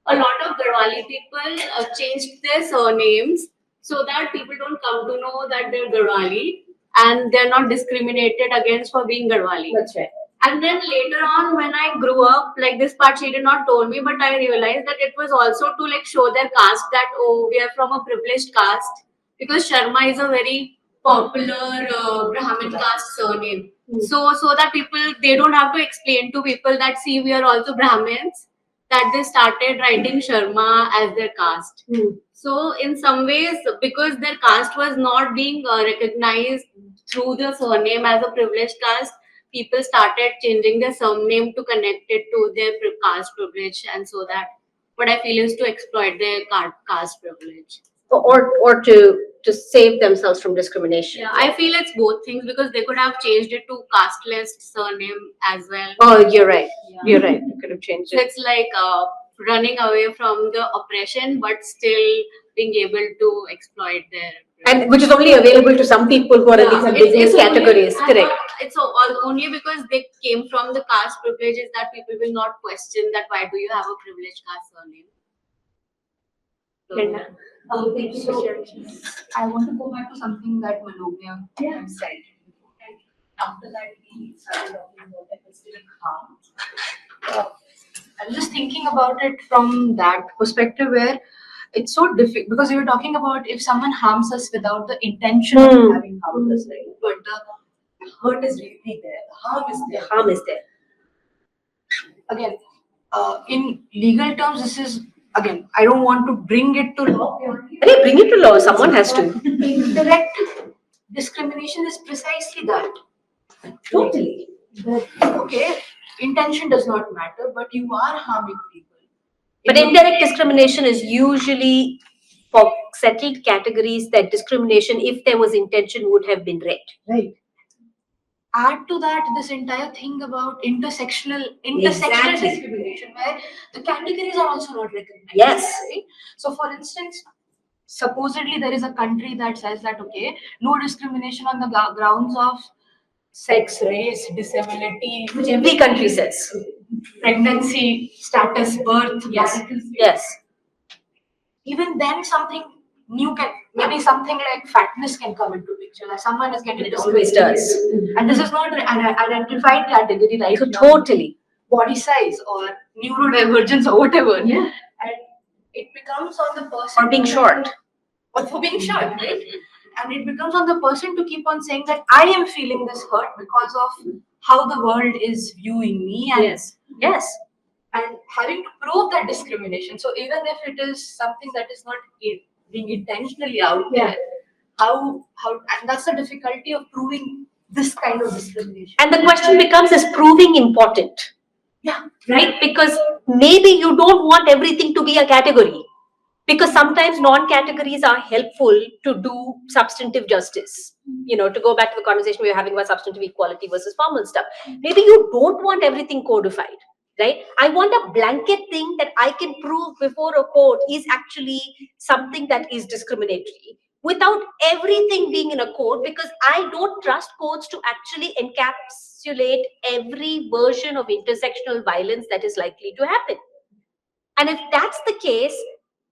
a lot of Garhwali people changed their surnames so that people don't come to know that they're Garhwali and they're not discriminated against for being Garhwali. That's right. And then later on, when I grew up, like this part she did not told me, but I realized that it was also to like show their caste that, oh, we are from a privileged caste, because Sharma is a very popular Brahmin caste surname. So that people, they don't have to explain to people that, see, we are also Brahmins, that they started writing Sharma as their caste. So in some ways, because their caste was not being recognized through the surname as a privileged caste, people started changing their surname to connect it to their caste privilege, and so that what I feel is to exploit their caste privilege. Or to save themselves from discrimination. Yeah, I feel it's both things, because they could have changed it to casteless surname as well. Oh, you're right. Yeah. You're right. You could have changed So it. it's like running away from the oppression, but still being able to exploit their. And which is only available to some people who are in these business categories. Correct. It's only because they came from the caste privileges that people will not question that why do you have a privileged caste surname. Thank you for sharing. I want to go back to something that Manogya said. And after that, we started talking about epistemic harm. I was just thinking about it from that perspective where it's so difficult, because we were talking about if someone harms us without the intention of having harmed us, right? But the hurt is really there, the harm is there. The harm is there. Again, in legal terms, this is, again, I don't want to bring it to law. Okay, bring it to law. Someone has to. Indirect discrimination is precisely that. Totally. Okay, intention does not matter, but you are harming people. But indirect discrimination is usually for settled categories that discrimination, if there was intention, would have been read. Right. Add to that this entire thing about intersectional Exactly. discrimination, where the categories are also not recognized. Yes. Right? So, for instance, supposedly there is a country that says that, okay, no discrimination on the grounds of sex, race, disability, Which every country says. pregnancy, status, birth. Yes. Even then, something new can, maybe something like fatness can come into picture. Like someone is getting It always does. and this is not an identified category, right? So totally. Body size or neurodivergence or whatever. Yeah. And it becomes on the person. Or being short. Or for being short, right? And it becomes on the person to keep on saying that I am feeling this hurt because of how the world is viewing me. And Yes. and having to prove that discrimination. So even if it is something that is not being intentionally out there, and that's the difficulty of proving this kind of discrimination. And the question becomes, is proving important? Yeah. Right? Because maybe you don't want everything to be a category. Because sometimes non-categories are helpful to do substantive justice. You know, to go back to the conversation we were having about substantive equality versus formal stuff. Maybe you don't want everything codified, right? I want a blanket thing that I can prove before a court is actually something that is discriminatory without everything being in a code, because I don't trust courts to actually encapsulate every version of intersectional violence that is likely to happen. And if that's the case,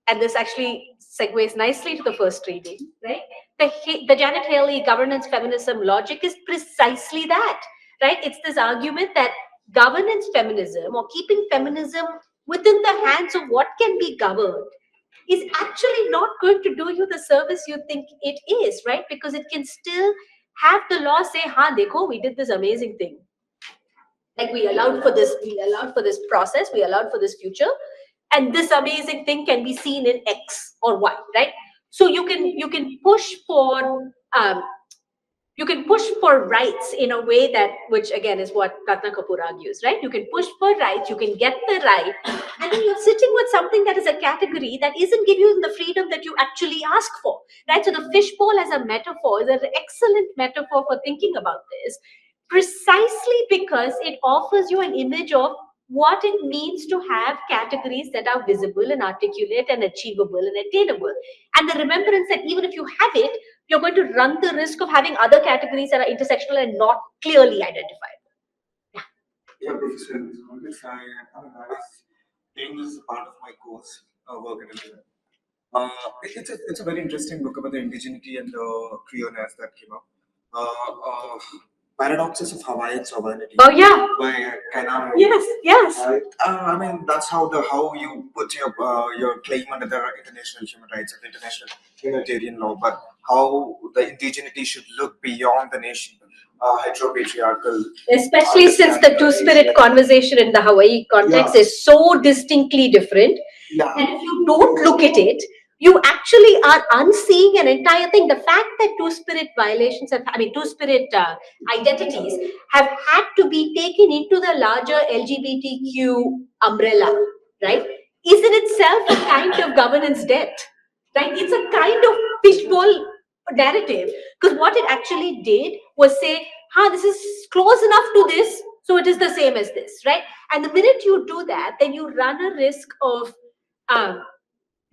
and this actually segues nicely to the first reading, right? The Janet Haley governance feminism logic is precisely that, right? It's this argument that governance feminism, or keeping feminism within the hands of what can be governed, is actually not going to do you the service you think it is, right? Because it can still have the law say, "Ha, dekho, we did this amazing thing. Like we allowed for this process, we allowed for this future, and this amazing thing can be seen in X or Y," right? So you can push for rights in a way that, which again is what Ratna Kapoor argues, right? You can push for rights, you can get the right, and then you're sitting with something that is a category that isn't giving you the freedom that you actually ask for, right? So the fishbowl as a metaphor is an excellent metaphor for thinking about this, precisely because it offers you an image of what it means to have categories that are visible and articulate and achievable and attainable. And the remembrance that even if you have it, you're going to run the risk of having other categories that are intersectional and not clearly identified. Yeah, Professor, I was doing this as a part of my course, work and everything. It's a very interesting book about the indigeneity and the queerness that came up. Paradoxes of Hawaiian Sovereignty. Oh yeah. By Kanan. Yes. I mean, that's how you put your claim under the international human rights and international humanitarian law, but how the indigeneity should look beyond the nation, heteropatriarchal. Especially since the two-spirit conversation in the Hawaii context is so distinctly different. Yeah. And if you don't look at it, you actually are unseeing an entire thing. The fact that two-spirit two-spirit identities have had to be taken into the larger LGBTQ umbrella, right, is in itself a kind of governance debt, right? It's a kind of fishbowl narrative, because what it actually did was say, this is close enough to this, so it is the same as this, right? And the minute you do that, then you run a risk of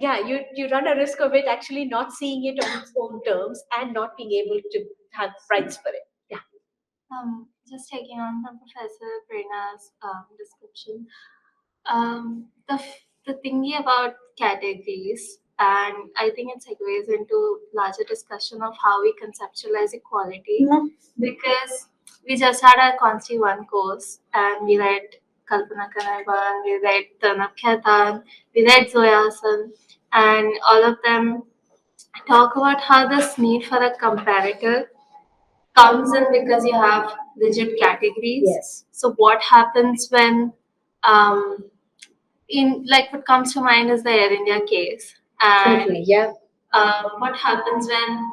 you run a risk of it actually not seeing it on its own terms and not being able to have rights for it. Yeah. Just taking on from Professor Prerna's description, the thingy about categories, and I think it segues into larger discussion of how we conceptualize equality, because we just had a Consti 1 course and we read Kalpana Kanarban, we read Tanab Khaitan, we read Zoya Hassan, and all of them talk about how this need for a comparator comes in because you have rigid categories. Yes. So what happens when in like what comes to mind is the Air India case. And Totally, yeah. what happens when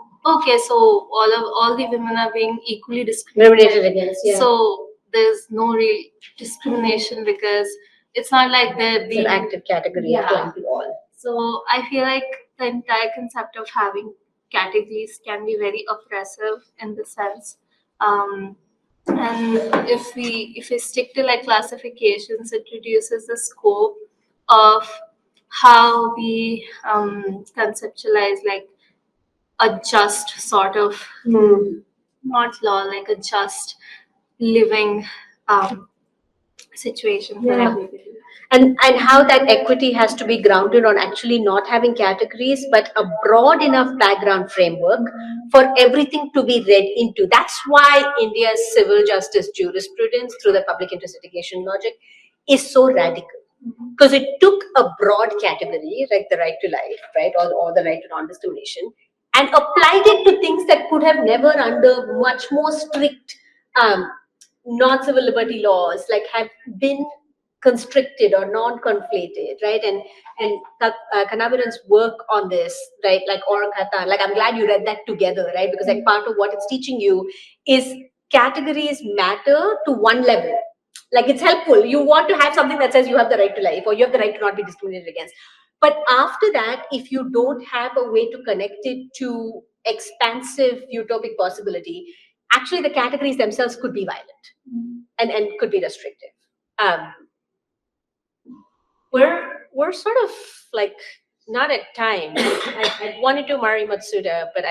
so all the women are being equally Discriminated against, yeah. So there's no real discrimination because it's not like they're It's being an active category applying to all. So I feel like the entire concept of having categories can be very oppressive in the sense. And if we stick to like classifications, it reduces the scope of how we conceptualize like a just sort of not law, like a just living situation for Yeah. everybody. And how that equity has to be grounded on actually not having categories, but a broad enough background framework for everything to be read into. That's why India's civil justice jurisprudence through the public interest litigation logic is so radical. Because it took a broad category, like the right to life, right, or the right to non-discrimination, and applied it to things that could have never, under much more strict non-civil liberty laws, like have been constricted or non-conflated, right? And Kanabiran's work on this, right? Like or Kata, like I'm glad you read that together, right? Because like part of what it's teaching you is categories matter to one level. Like it's helpful. You want to have something that says you have the right to life or you have the right to not be discriminated against. But after that, if you don't have a way to connect it to expansive utopic possibility, actually the categories themselves could be violent and could be restrictive. Um, we're sort of like not at time. I wanted to Mari Matsuda, but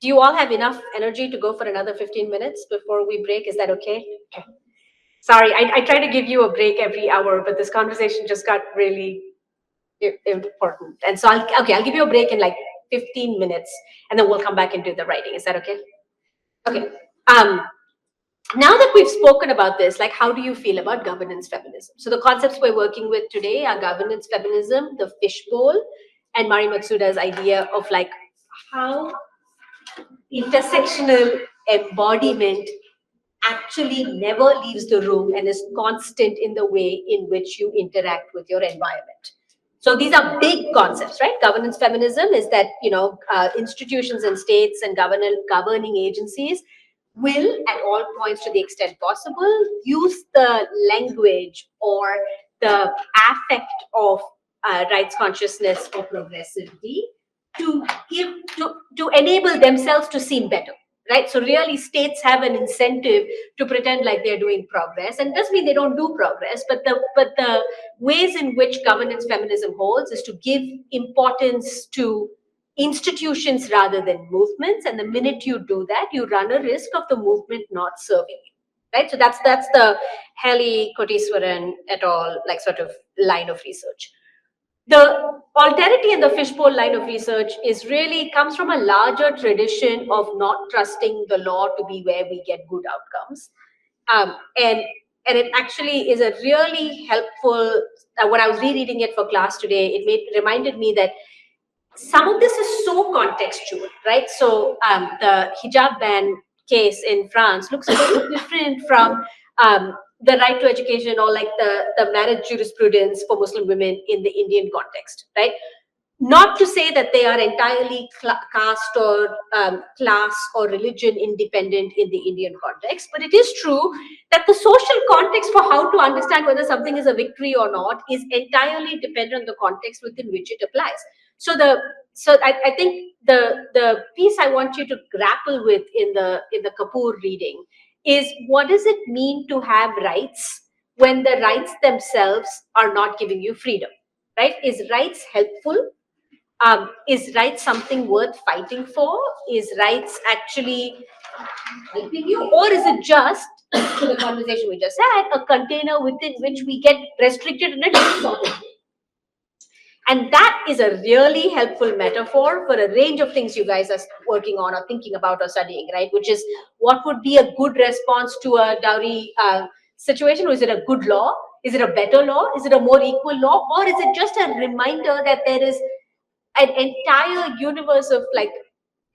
do you all have enough energy to go for another 15 minutes before we break? Is that okay? Okay. Sorry, I try to give you a break every hour, but this conversation just got really important. And so I'll give you a break in like 15 minutes and then we'll come back into the writing. Is that okay? Okay. Now that we've spoken about this, like how do you feel about governance feminism? So the concepts we're working with today are governance feminism, the fishbowl, and Mari Matsuda's idea of like how intersectional embodiment actually never leaves the room and is constant in the way in which you interact with your environment. So these are big concepts, right? Governance feminism is that, institutions and states and governing agencies will, at all points to the extent possible, use the language or the affect of rights consciousness or progressivity to enable themselves to seem better, right? So really states have an incentive to pretend like they're doing progress, and it doesn't mean they don't do progress, but the ways in which governance feminism holds is to give importance to institutions rather than movements, and the minute you do that, you run a risk of the movement not serving you, right? So that's the Haley Koteswaran et al. Like sort of line of research. The alterity in the fishbowl line of research is really comes from a larger tradition of not trusting the law to be where we get good outcomes, and it actually is a really helpful. When I was rereading it for class today, reminded me that some of this is so contextual, right? So the hijab ban case in France looks very different from the right to education or like the marriage jurisprudence for Muslim women in the Indian context, right? Not to say that they are entirely caste or class or religion independent in the Indian context, but it is true that the social context for how to understand whether something is a victory or not is entirely dependent on the context within which it applies. So I think the piece I want you to grapple with in the Kapoor reading is, what does it mean to have rights when the rights themselves are not giving you freedom, right? Is rights helpful? Is rights something worth fighting for? Is rights actually helping you? Or is it just, to the conversation we just had, a container within which we get restricted in a different sort of way? And that is a really helpful metaphor for a range of things you guys are working on or thinking about or studying, right? Which is, what would be a good response to a dowry situation? Or is it a good law? Is it a better law? Is it a more equal law? Or is it just a reminder that there is an entire universe of like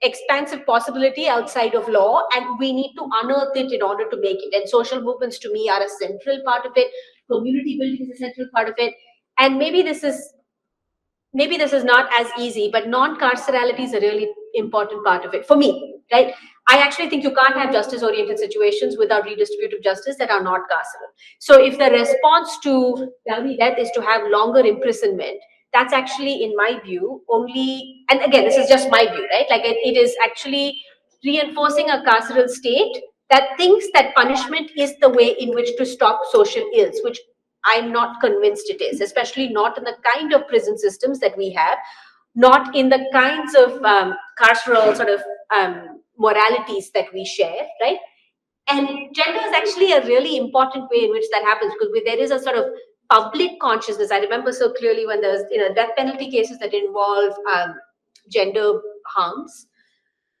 expansive possibility outside of law, and we need to unearth it in order to make it? And social movements to me are a central part of it. Community building is a central part of it. And maybe this is not as easy, but non-carcerality is a really important part of it for me, right? I actually think you can't have justice-oriented situations without redistributive justice that are not carceral. So if the response to dowry death is to have longer imprisonment, that's actually, in my view, only, and again, this is just my view, right? Like it is actually reinforcing a carceral state that thinks that punishment is the way in which to stop social ills, which I'm not convinced it is, especially not in the kind of prison systems that we have, not in the kinds of carceral sort of moralities that we share, right? And gender is actually a really important way in which that happens, because there is a sort of public consciousness. I remember so clearly when there's death penalty cases that involve gender harms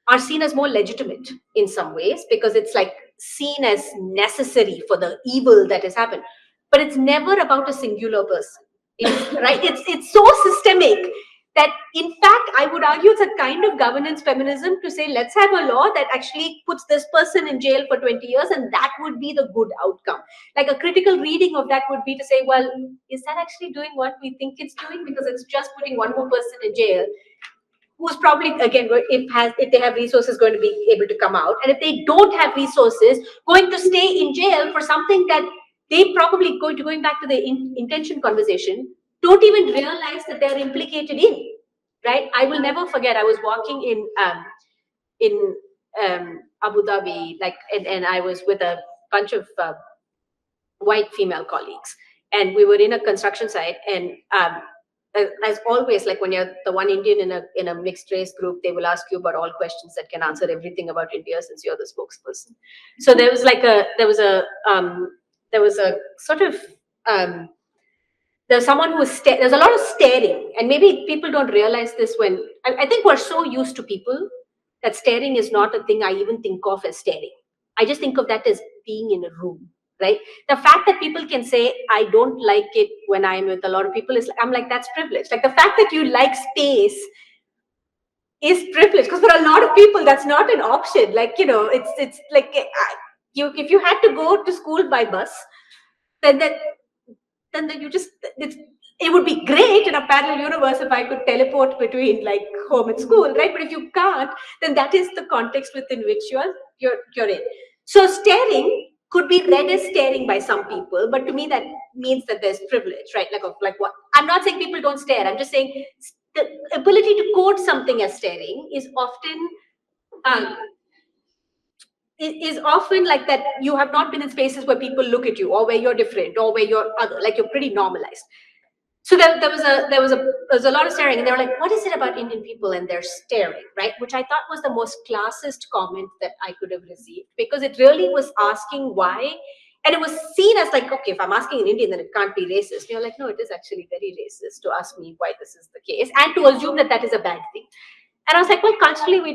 are seen as more legitimate in some ways, because it's like seen as necessary for the evil that has happened. But it's never about a singular person, right? It's so systemic that in fact I would argue it's a kind of governance feminism to say let's have a law that actually puts this person in jail for 20 years and that would be the good outcome. Like a critical reading of that would be to say, well, is that actually doing what we think it's doing? Because it's just putting one more person in jail who's probably again if they have resources going to be able to come out, and if they don't have resources going to stay in jail for something that they probably going back to the intention conversation don't even realize that they're implicated in, right? I will never forget, I was walking in Abu Dhabi, like, and I was with a bunch of white female colleagues, and we were in a construction site, and as always, like when you're the one Indian in a mixed race group, they will ask you about all questions that can answer everything about India since you're the spokesperson. So there was a sort of there's someone who was there's a lot of staring, and maybe people don't realize this when I think we're so used to people that staring is not a thing I even think of as staring. I just think of that as being in a room, right? The fact that people can say I don't like it when I'm with a lot of people is, I'm like, that's privilege. Like the fact that you like space is privilege, because for a lot of people that's not an option. Like, it's like you if you had to go to school by bus, then you just it would be great in a parallel universe if I could teleport between like home and school, right? But if you can't, then that is the context within which you're in. So staring could be read as staring by some people, but to me that means that there's privilege, right? Like what I'm not saying people don't stare. I'm just saying the ability to code something as staring is often um, is often like that you have not been in spaces where people look at you or where you're different or where you're other, like you're pretty normalized. So there was a lot of staring, and they were like, what is it about Indian people and they're staring, right? Which I thought was the most classist comment that I could have received, because it really was asking why, and it was seen as like, okay, if I'm asking an Indian, then it can't be racist. And you're like, no, it is actually very racist to ask me why this is the case and to assume that that is a bad thing. And I was like, well, culturally, we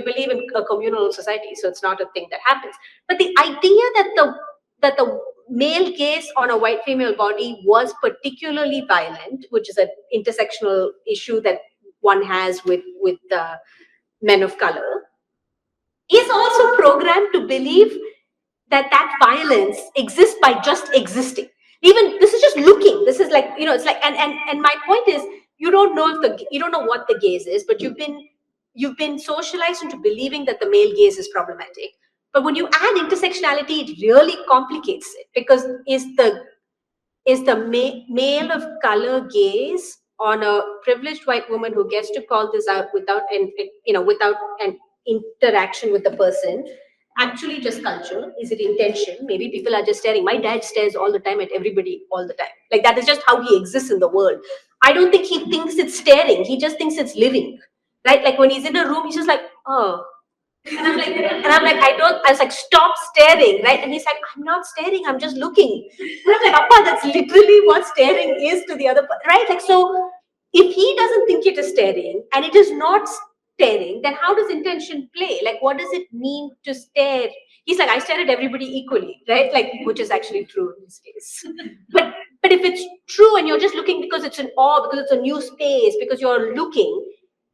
believe in a communal society, so it's not a thing that happens. But the idea that the male gaze on a white female body was particularly violent, which is an intersectional issue that one has with men of color, is also programmed to believe that that violence exists by just existing. Even this is just looking. This is like, it's like, and my point is, you don't know what the gaze is, but you've been socialized into believing that the male gaze is problematic. But when you add intersectionality, it really complicates it, because is the male of color gaze on a privileged white woman who gets to call this out without an interaction with the person actually just culture? Is it intention? Maybe people are just staring. My dad stares all the time at everybody all the time. Like that is just how he exists in the world. I don't think he thinks it's staring. He just thinks it's living, right? Like when he's in a room, he's just like, oh. I was like, stop staring, right? And he's like, I'm not staring, I'm just looking. And I'm like, Papa, that's literally what staring is to the other person, right? Like, so if he doesn't think it is staring and it is not staring, then how does intention play? Like, what does it mean to stare? He's like, I stare at everybody equally, right? Like, which is actually true in this case. But if it's true and you're just looking because it's an awe, because it's a new space, because you're looking,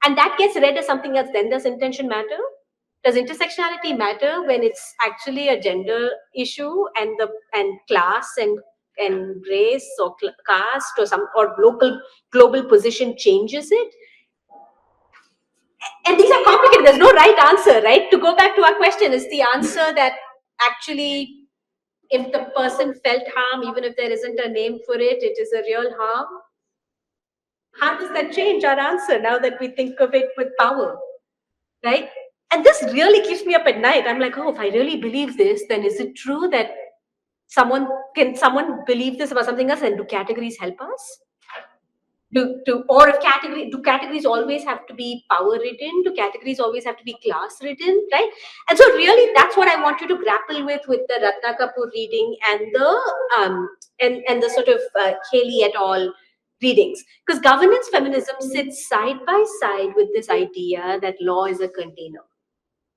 and that gets read as something else, then does intention matter? Does intersectionality matter when it's actually a gender issue and class and race or caste or or global position changes it? And these are complicated. There's no right answer, right? To go back to our question, is the answer that actually if the person felt harm, even if there isn't a name for it, it is a real harm? How does that change our answer now that we think of it with power, right? And this really keeps me up at night. I'm like, oh, if I really believe this, then is it true that someone believe this about something else, and do categories help us? Or if do categories always have to be power ridden? Do categories always have to be class ridden, right? And so really that's what I want you to grapple with the Ratna Kapoor reading and the sort of Haley et al. Readings. Because governance feminism sits side by side with this idea that law is a container.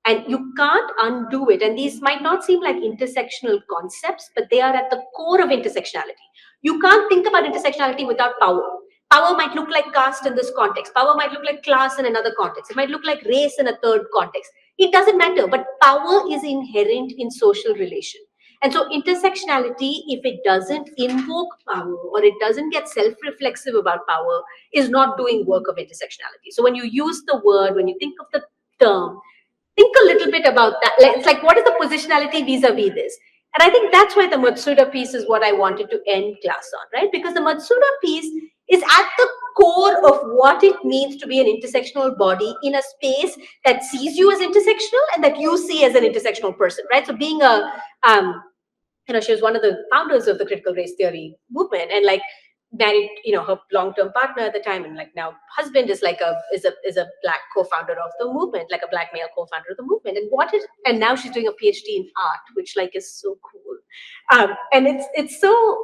And you can't undo it. And these might not seem like intersectional concepts, but they are at the core of intersectionality. You can't think about intersectionality without power. Power might look like caste in this context. Power might look like class in another context. It might look like race in a third context. It doesn't matter, but power is inherent in social relation. And so intersectionality, if it doesn't invoke power or it doesn't get self-reflexive about power, is not doing work of intersectionality. So when you use the word, when you think of the term, think a little bit about that. It's like, what is the positionality vis-a-vis this? And I think that's why the Matsuda piece is what I wanted to end class on, right? Because the Matsuda piece is at the core of what it means to be an intersectional body in a space that sees you as intersectional and that you see as an intersectional person, right? So being a, she was one of the founders of the critical race theory movement, and like married, her long-term partner at the time, and like now husband is like a black co-founder of the movement, like a black male co-founder of the movement. And now she's doing a PhD in art, which like is so cool. And it's so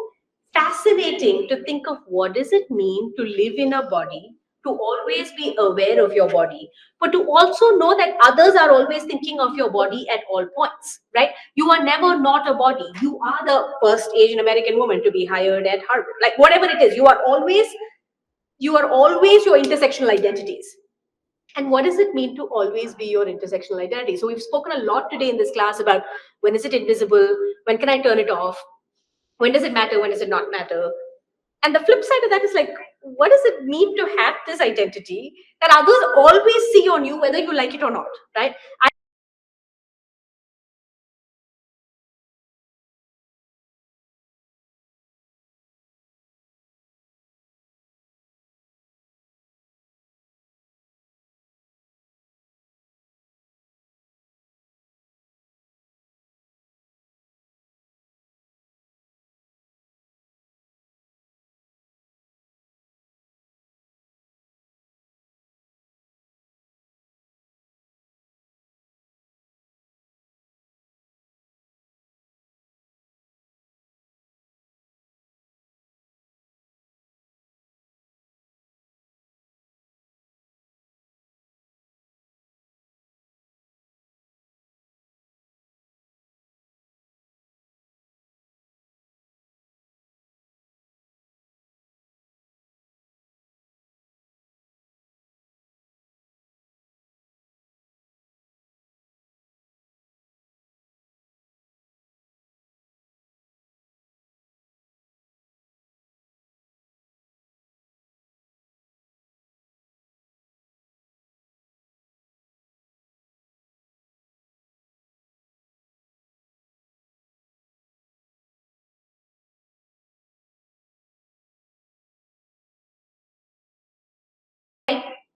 fascinating to think of what does it mean to live in a body, to always be aware of your body, but to also know that others are always thinking of your body at all points, right? You are never not a body. You are the first Asian American woman to be hired at Harvard. Like whatever it is, you are always your intersectional identities. And what does it mean to always be your intersectional identity? So we've spoken a lot today in this class about when is it invisible, when can I turn it off, when does it matter, when does it not matter? And the flip side of that is like, what does it mean to have this identity that others always see on you, whether you like it or not, right?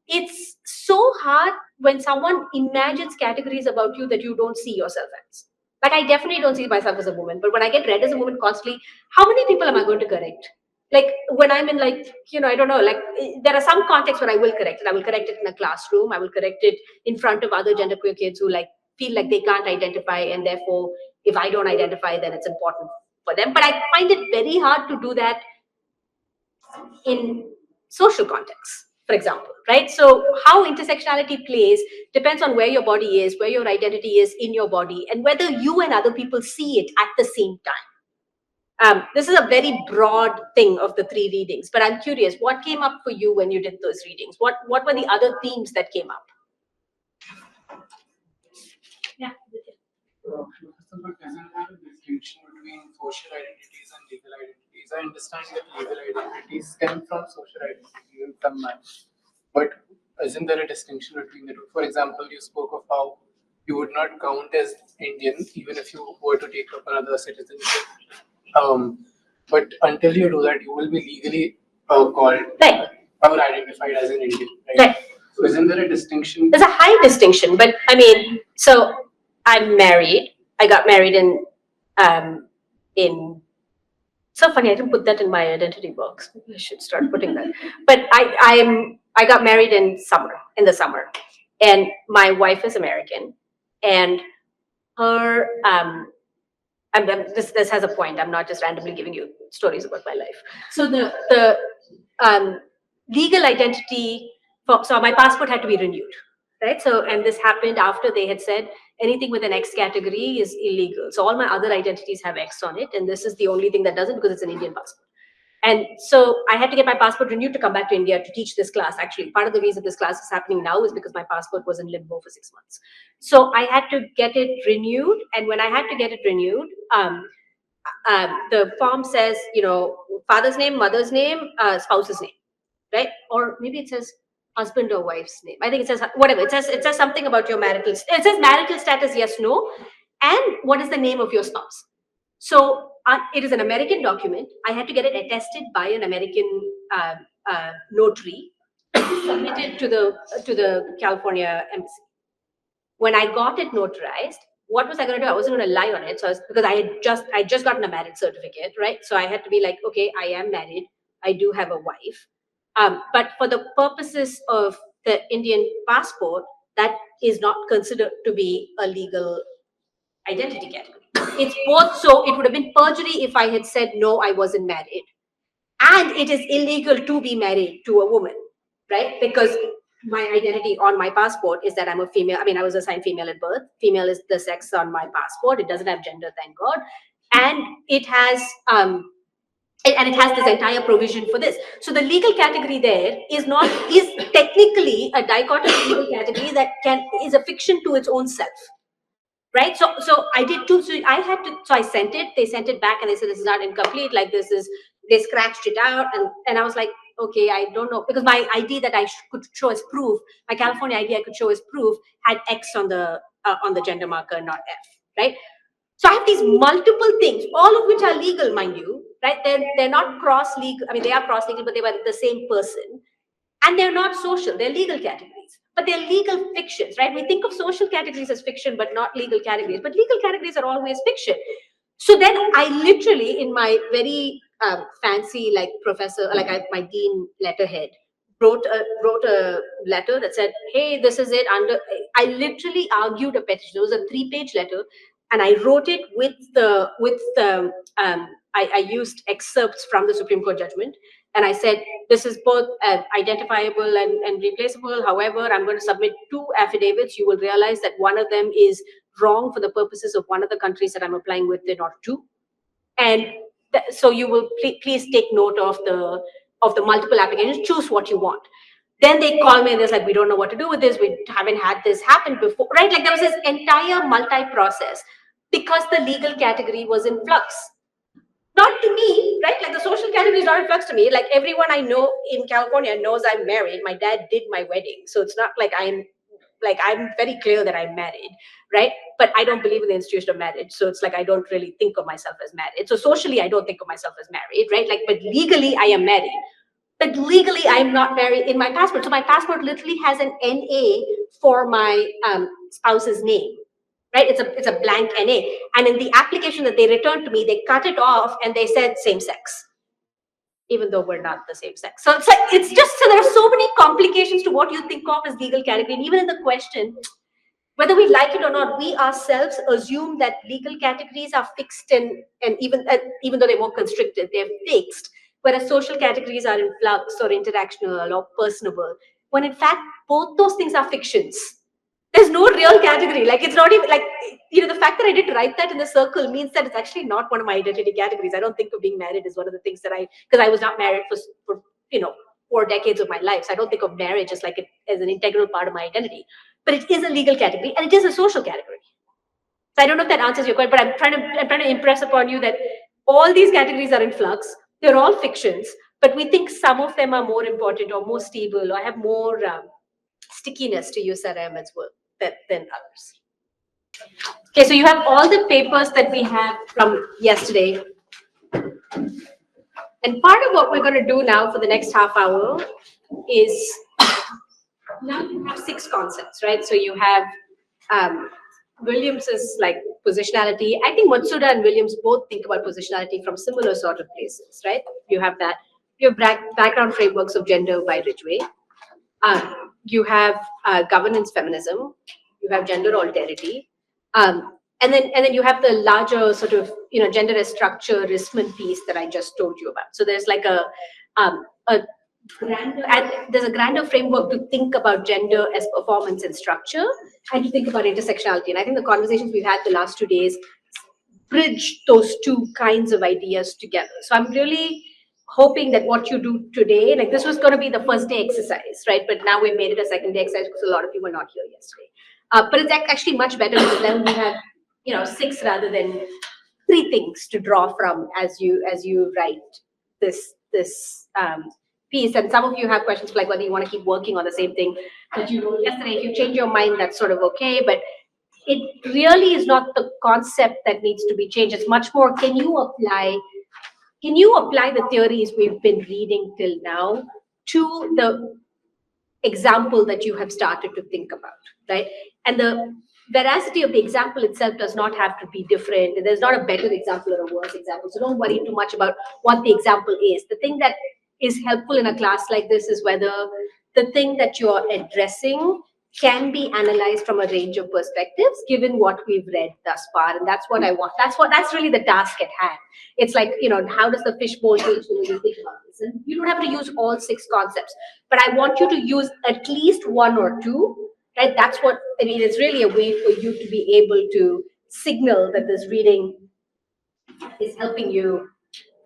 It's so hard when someone imagines categories about you that you don't see yourself as. Like, I definitely don't see myself as a woman, but when I get read as a woman constantly, how many people am I going to correct? Like, when I'm in, like, I don't know, like, there are some contexts where I will correct it. I will correct it in a classroom. I will correct it in front of other genderqueer kids who, like, feel like they can't identify, and therefore, if I don't identify, then it's important for them. But I find it very hard to do that in social contexts, for example, right? So how intersectionality plays depends on where your body is, where your identity is in your body, and whether you and other people see it at the same time. This is a very broad thing of the three readings, but I'm curious, what came up for you when you did those readings? What were the other themes that came up? Yeah. First of all, doesn't have a distinction between social identities and legal identities. I understand that legal identities stem from social identities in some manner, but isn't there a distinction between the two? For example, you spoke of how you would not count as Indian even if you were to take up another citizenship. But until you do that, you will be legally called Right. or identified as an Indian, right? Right. So isn't there a distinction? There's a high distinction, but I mean, so I'm married. I got married in so funny, I didn't put that in my identity box. Maybe I should start putting that. But I got married in the summer, and my wife is American, and her this has a point. I'm not just randomly giving you stories about my life. So the legal identity so my passport had to be renewed, right? So, and this happened after they had said anything with an X category is illegal. So all my other identities have X on it, and this is the only thing that doesn't because it's an Indian passport. And so I had to get my passport renewed to come back to India to teach this class. Actually, part of the reason this class is happening now is because my passport was in limbo for 6 months. So I had to get it renewed. And when I had to get it renewed, the form says, father's name, mother's name, spouse's name, right? Or maybe it says husband or wife's name. I think it says whatever. It says something about your marital. It says marital status, yes, no, and what is the name of your spouse. So it is an American document. I had to get it attested by an American notary, submitted to the California embassy. When I got it notarized, what was I going to do? I wasn't going to lie on it. So because I just gotten a marriage certificate, right? So I had to be like, okay, I am married. I do have a wife. But for the purposes of the Indian passport, that is not considered to be a legal identity category. It's both. So it would have been perjury if I had said no, I wasn't married, and it is illegal to be married to a woman, right? Because my identity on my passport is that I'm a female. I mean, I was assigned female at birth. Female is the sex on my passport. It doesn't have gender, thank God, and it has this entire provision for this. So the legal category there is technically a dichotomous legal category that is a fiction to its own self. Right, so I did too. So I sent it. They sent it back, and they said this is not incomplete. Like they scratched it out, and I was like, okay, I don't know, because my ID that I could show as proof, my California ID I could show as proof, had X on the gender marker, not F. Right. So I have these multiple things, all of which are legal, mind you. Right, they're not cross legal. I mean, they are cross legal, but they were the same person, and they're not social. They're legal categories. But they're legal fictions, right? We think of social categories as fiction, but not legal categories. But legal categories are always fiction. So then I literally, in my very fancy, like professor, my dean letterhead, wrote a letter that said, "Hey, this is it." I literally argued a petition. It was a 3-page letter, and I wrote it with the I used excerpts from the Supreme Court judgment, and I said, this is both identifiable and replaceable. However, I'm going to submit 2 affidavits. You will realize that one of them is wrong for the purposes of one of the countries that I'm applying with in order to. And so you will please take note of the multiple applications. Choose what you want. Then they call me and they're like, we don't know what to do with this. We haven't had this happen before, right? Like there was this entire multi-process because the legal category was in flux. Not to me, right? Like the social category is not in flux to me. Like everyone I know in California knows I'm married. My dad did my wedding. So it's not like I'm very clear that I'm married, right? But I don't believe in the institution of marriage. So it's like I don't really think of myself as married. So socially, I don't think of myself as married, right? Like, but legally, I am married. But legally, I'm not married in my passport. So my passport literally has an NA for my spouse's name. Right, it's a blank NA, and in the application that they returned to me, they cut it off and they said same sex, even though we're not the same sex. So it's just so there are so many complications to what you think of as legal category, and even in the question, whether we like it or not, we ourselves assume that legal categories are fixed and even though they're more constricted, they're fixed, whereas social categories are in flux or interactional or personable, when in fact both those things are fictions. There's no real category. Like it's not even like, the fact that I did write that in the circle means that it's actually not one of my identity categories. I don't think of being married as one of the things that because I was not married for 4 decades of my life. So I don't think of marriage as as an integral part of my identity. But it is a legal category and it is a social category. So I don't know if that answers your question, but I'm trying to impress upon you that all these categories are in flux. They're all fictions, but we think some of them are more important or more stable or have more stickiness, to use that Ahmed's word, than others. Okay, so you have all the papers that we have from yesterday. And part of what we're going to do now for the next half hour is, now you have 6 concepts, right? So you have Williams's positionality. I think Matsuda and Williams both think about positionality from similar sort of places, right? You have that. You have background frameworks of gender by Ridgway. You have governance feminism. You have gender alterity. And then you have the larger sort of gender as structure Risman piece that I just told you about. So there's there's a grander framework to think about gender as performance and structure, and to think about intersectionality. And I think the conversations we've had the last 2 days bridge those 2 kinds of ideas together. So I'm really hoping that what you do today, like this was going to be the first day exercise, right? But now we've made it a second day exercise because a lot of you were not here yesterday. But it's actually much better because then we have, 6 rather than 3 things to draw from as you write this piece. And some of you have questions like whether you want to keep working on the same thing that you wrote yesterday. If you change your mind, that's sort of okay. But it really is not the concept that needs to be changed. It's much more, can you apply the theories we've been reading till now to the example that you have started to think about, right? And the veracity of the example itself does not have to be different. There's not a better example or a worse example. So don't worry too much about what the example is. The thing that is helpful in a class like this is whether the thing that you're addressing can be analyzed from a range of perspectives given what we've read thus far. And that's what I want. That's really the task at hand. It's like, how does the fishbowl change the way you think about this? And you don't have to use all 6 concepts, but I want you to use at least 1 or 2, right? That's what, it's really a way for you to be able to signal that this reading is helping you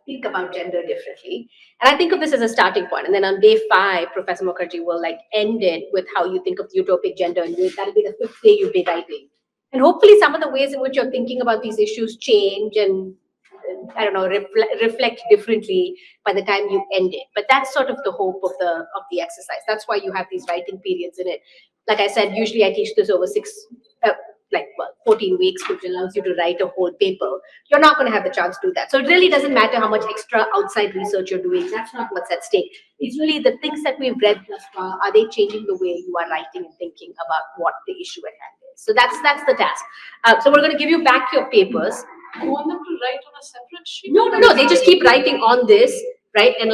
think about gender differently. And I think of this as a starting point. And then on day 5, Professor Mukherjee will end it with how you think of utopic gender. And that'll be the 5th day you'll be writing. And hopefully some of the ways in which you're thinking about these issues change and I don't know, reflect differently by the time you end it. But that's sort of the hope of the exercise. That's why you have these writing periods in it. Like I said, usually I teach this over 14 weeks, which allows you to write a whole paper. You're not going to have the chance to do that. So it really doesn't matter how much extra outside research you're doing. That's not what's at stake. It's really the things that we've read thus far. Are they changing the way you are writing and thinking about what the issue at hand is? So that's the task. So we're going to give you back your papers. You want them to write on a separate sheet? No. They just keep writing on this, right? And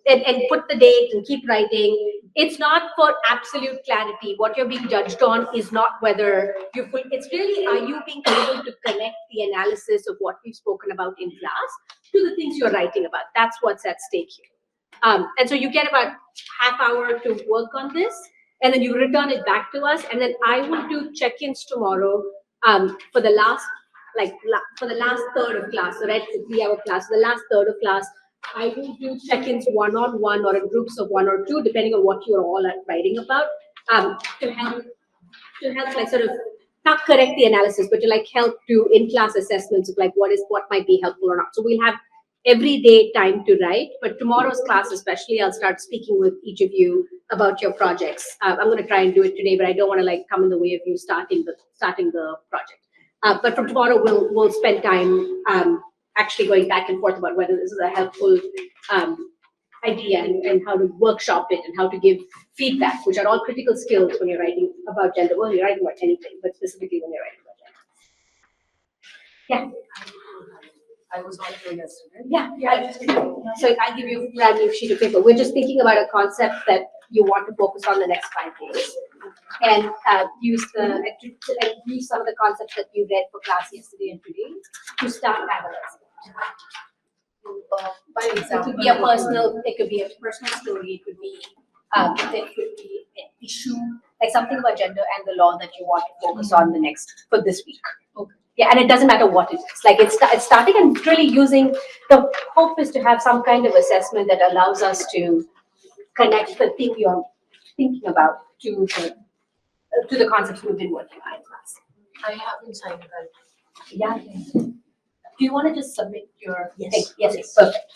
and put the date and keep writing. It's not for absolute clarity. What you're being judged on is not whether you put. It's really, are you being able to connect the analysis of what we've spoken about in class to the things you're writing about? That's what's at stake here. And so you get about half hour to work on this, and then you return it back to us, and then I will do check-ins tomorrow for the last third of class, so right, 3-hour class, the last third of class, I will do check-ins one-on-one or in groups of 1 or 2, depending on what you're all writing about, to help sort of not correct the analysis, but to help do in-class assessments of what might be helpful or not. So we'll have every day time to write, but tomorrow's class especially, I'll start speaking with each of you about your projects. I'm going to try and do it today, but I don't want to come in the way of you starting the project. But from tomorrow, we'll spend time actually going back and forth about whether this is a helpful idea and how to workshop it and how to give feedback, which are all critical skills when you're writing about gender. Well, you're writing about anything, but specifically when you're writing about gender. Yeah. I was not here yesterday. Yeah. So I'll give you a brand new sheet of paper. We're just thinking about a concept that you want to focus on the next 5 days, and use some of the concepts that you read for class yesterday and today to start analyzing. By example, It could be a personal story. It could be an issue, like something about gender and the law that you want to focus on for this week. Okay. Yeah, and it doesn't matter what it is. It's starting and really using. The hope is to have some kind of assessment that allows us to connect the thing you're thinking about to the concepts we've been working on in class. I haven't signed that. Yeah. Do you want to just submit your Yes. thing? Yes, perfect.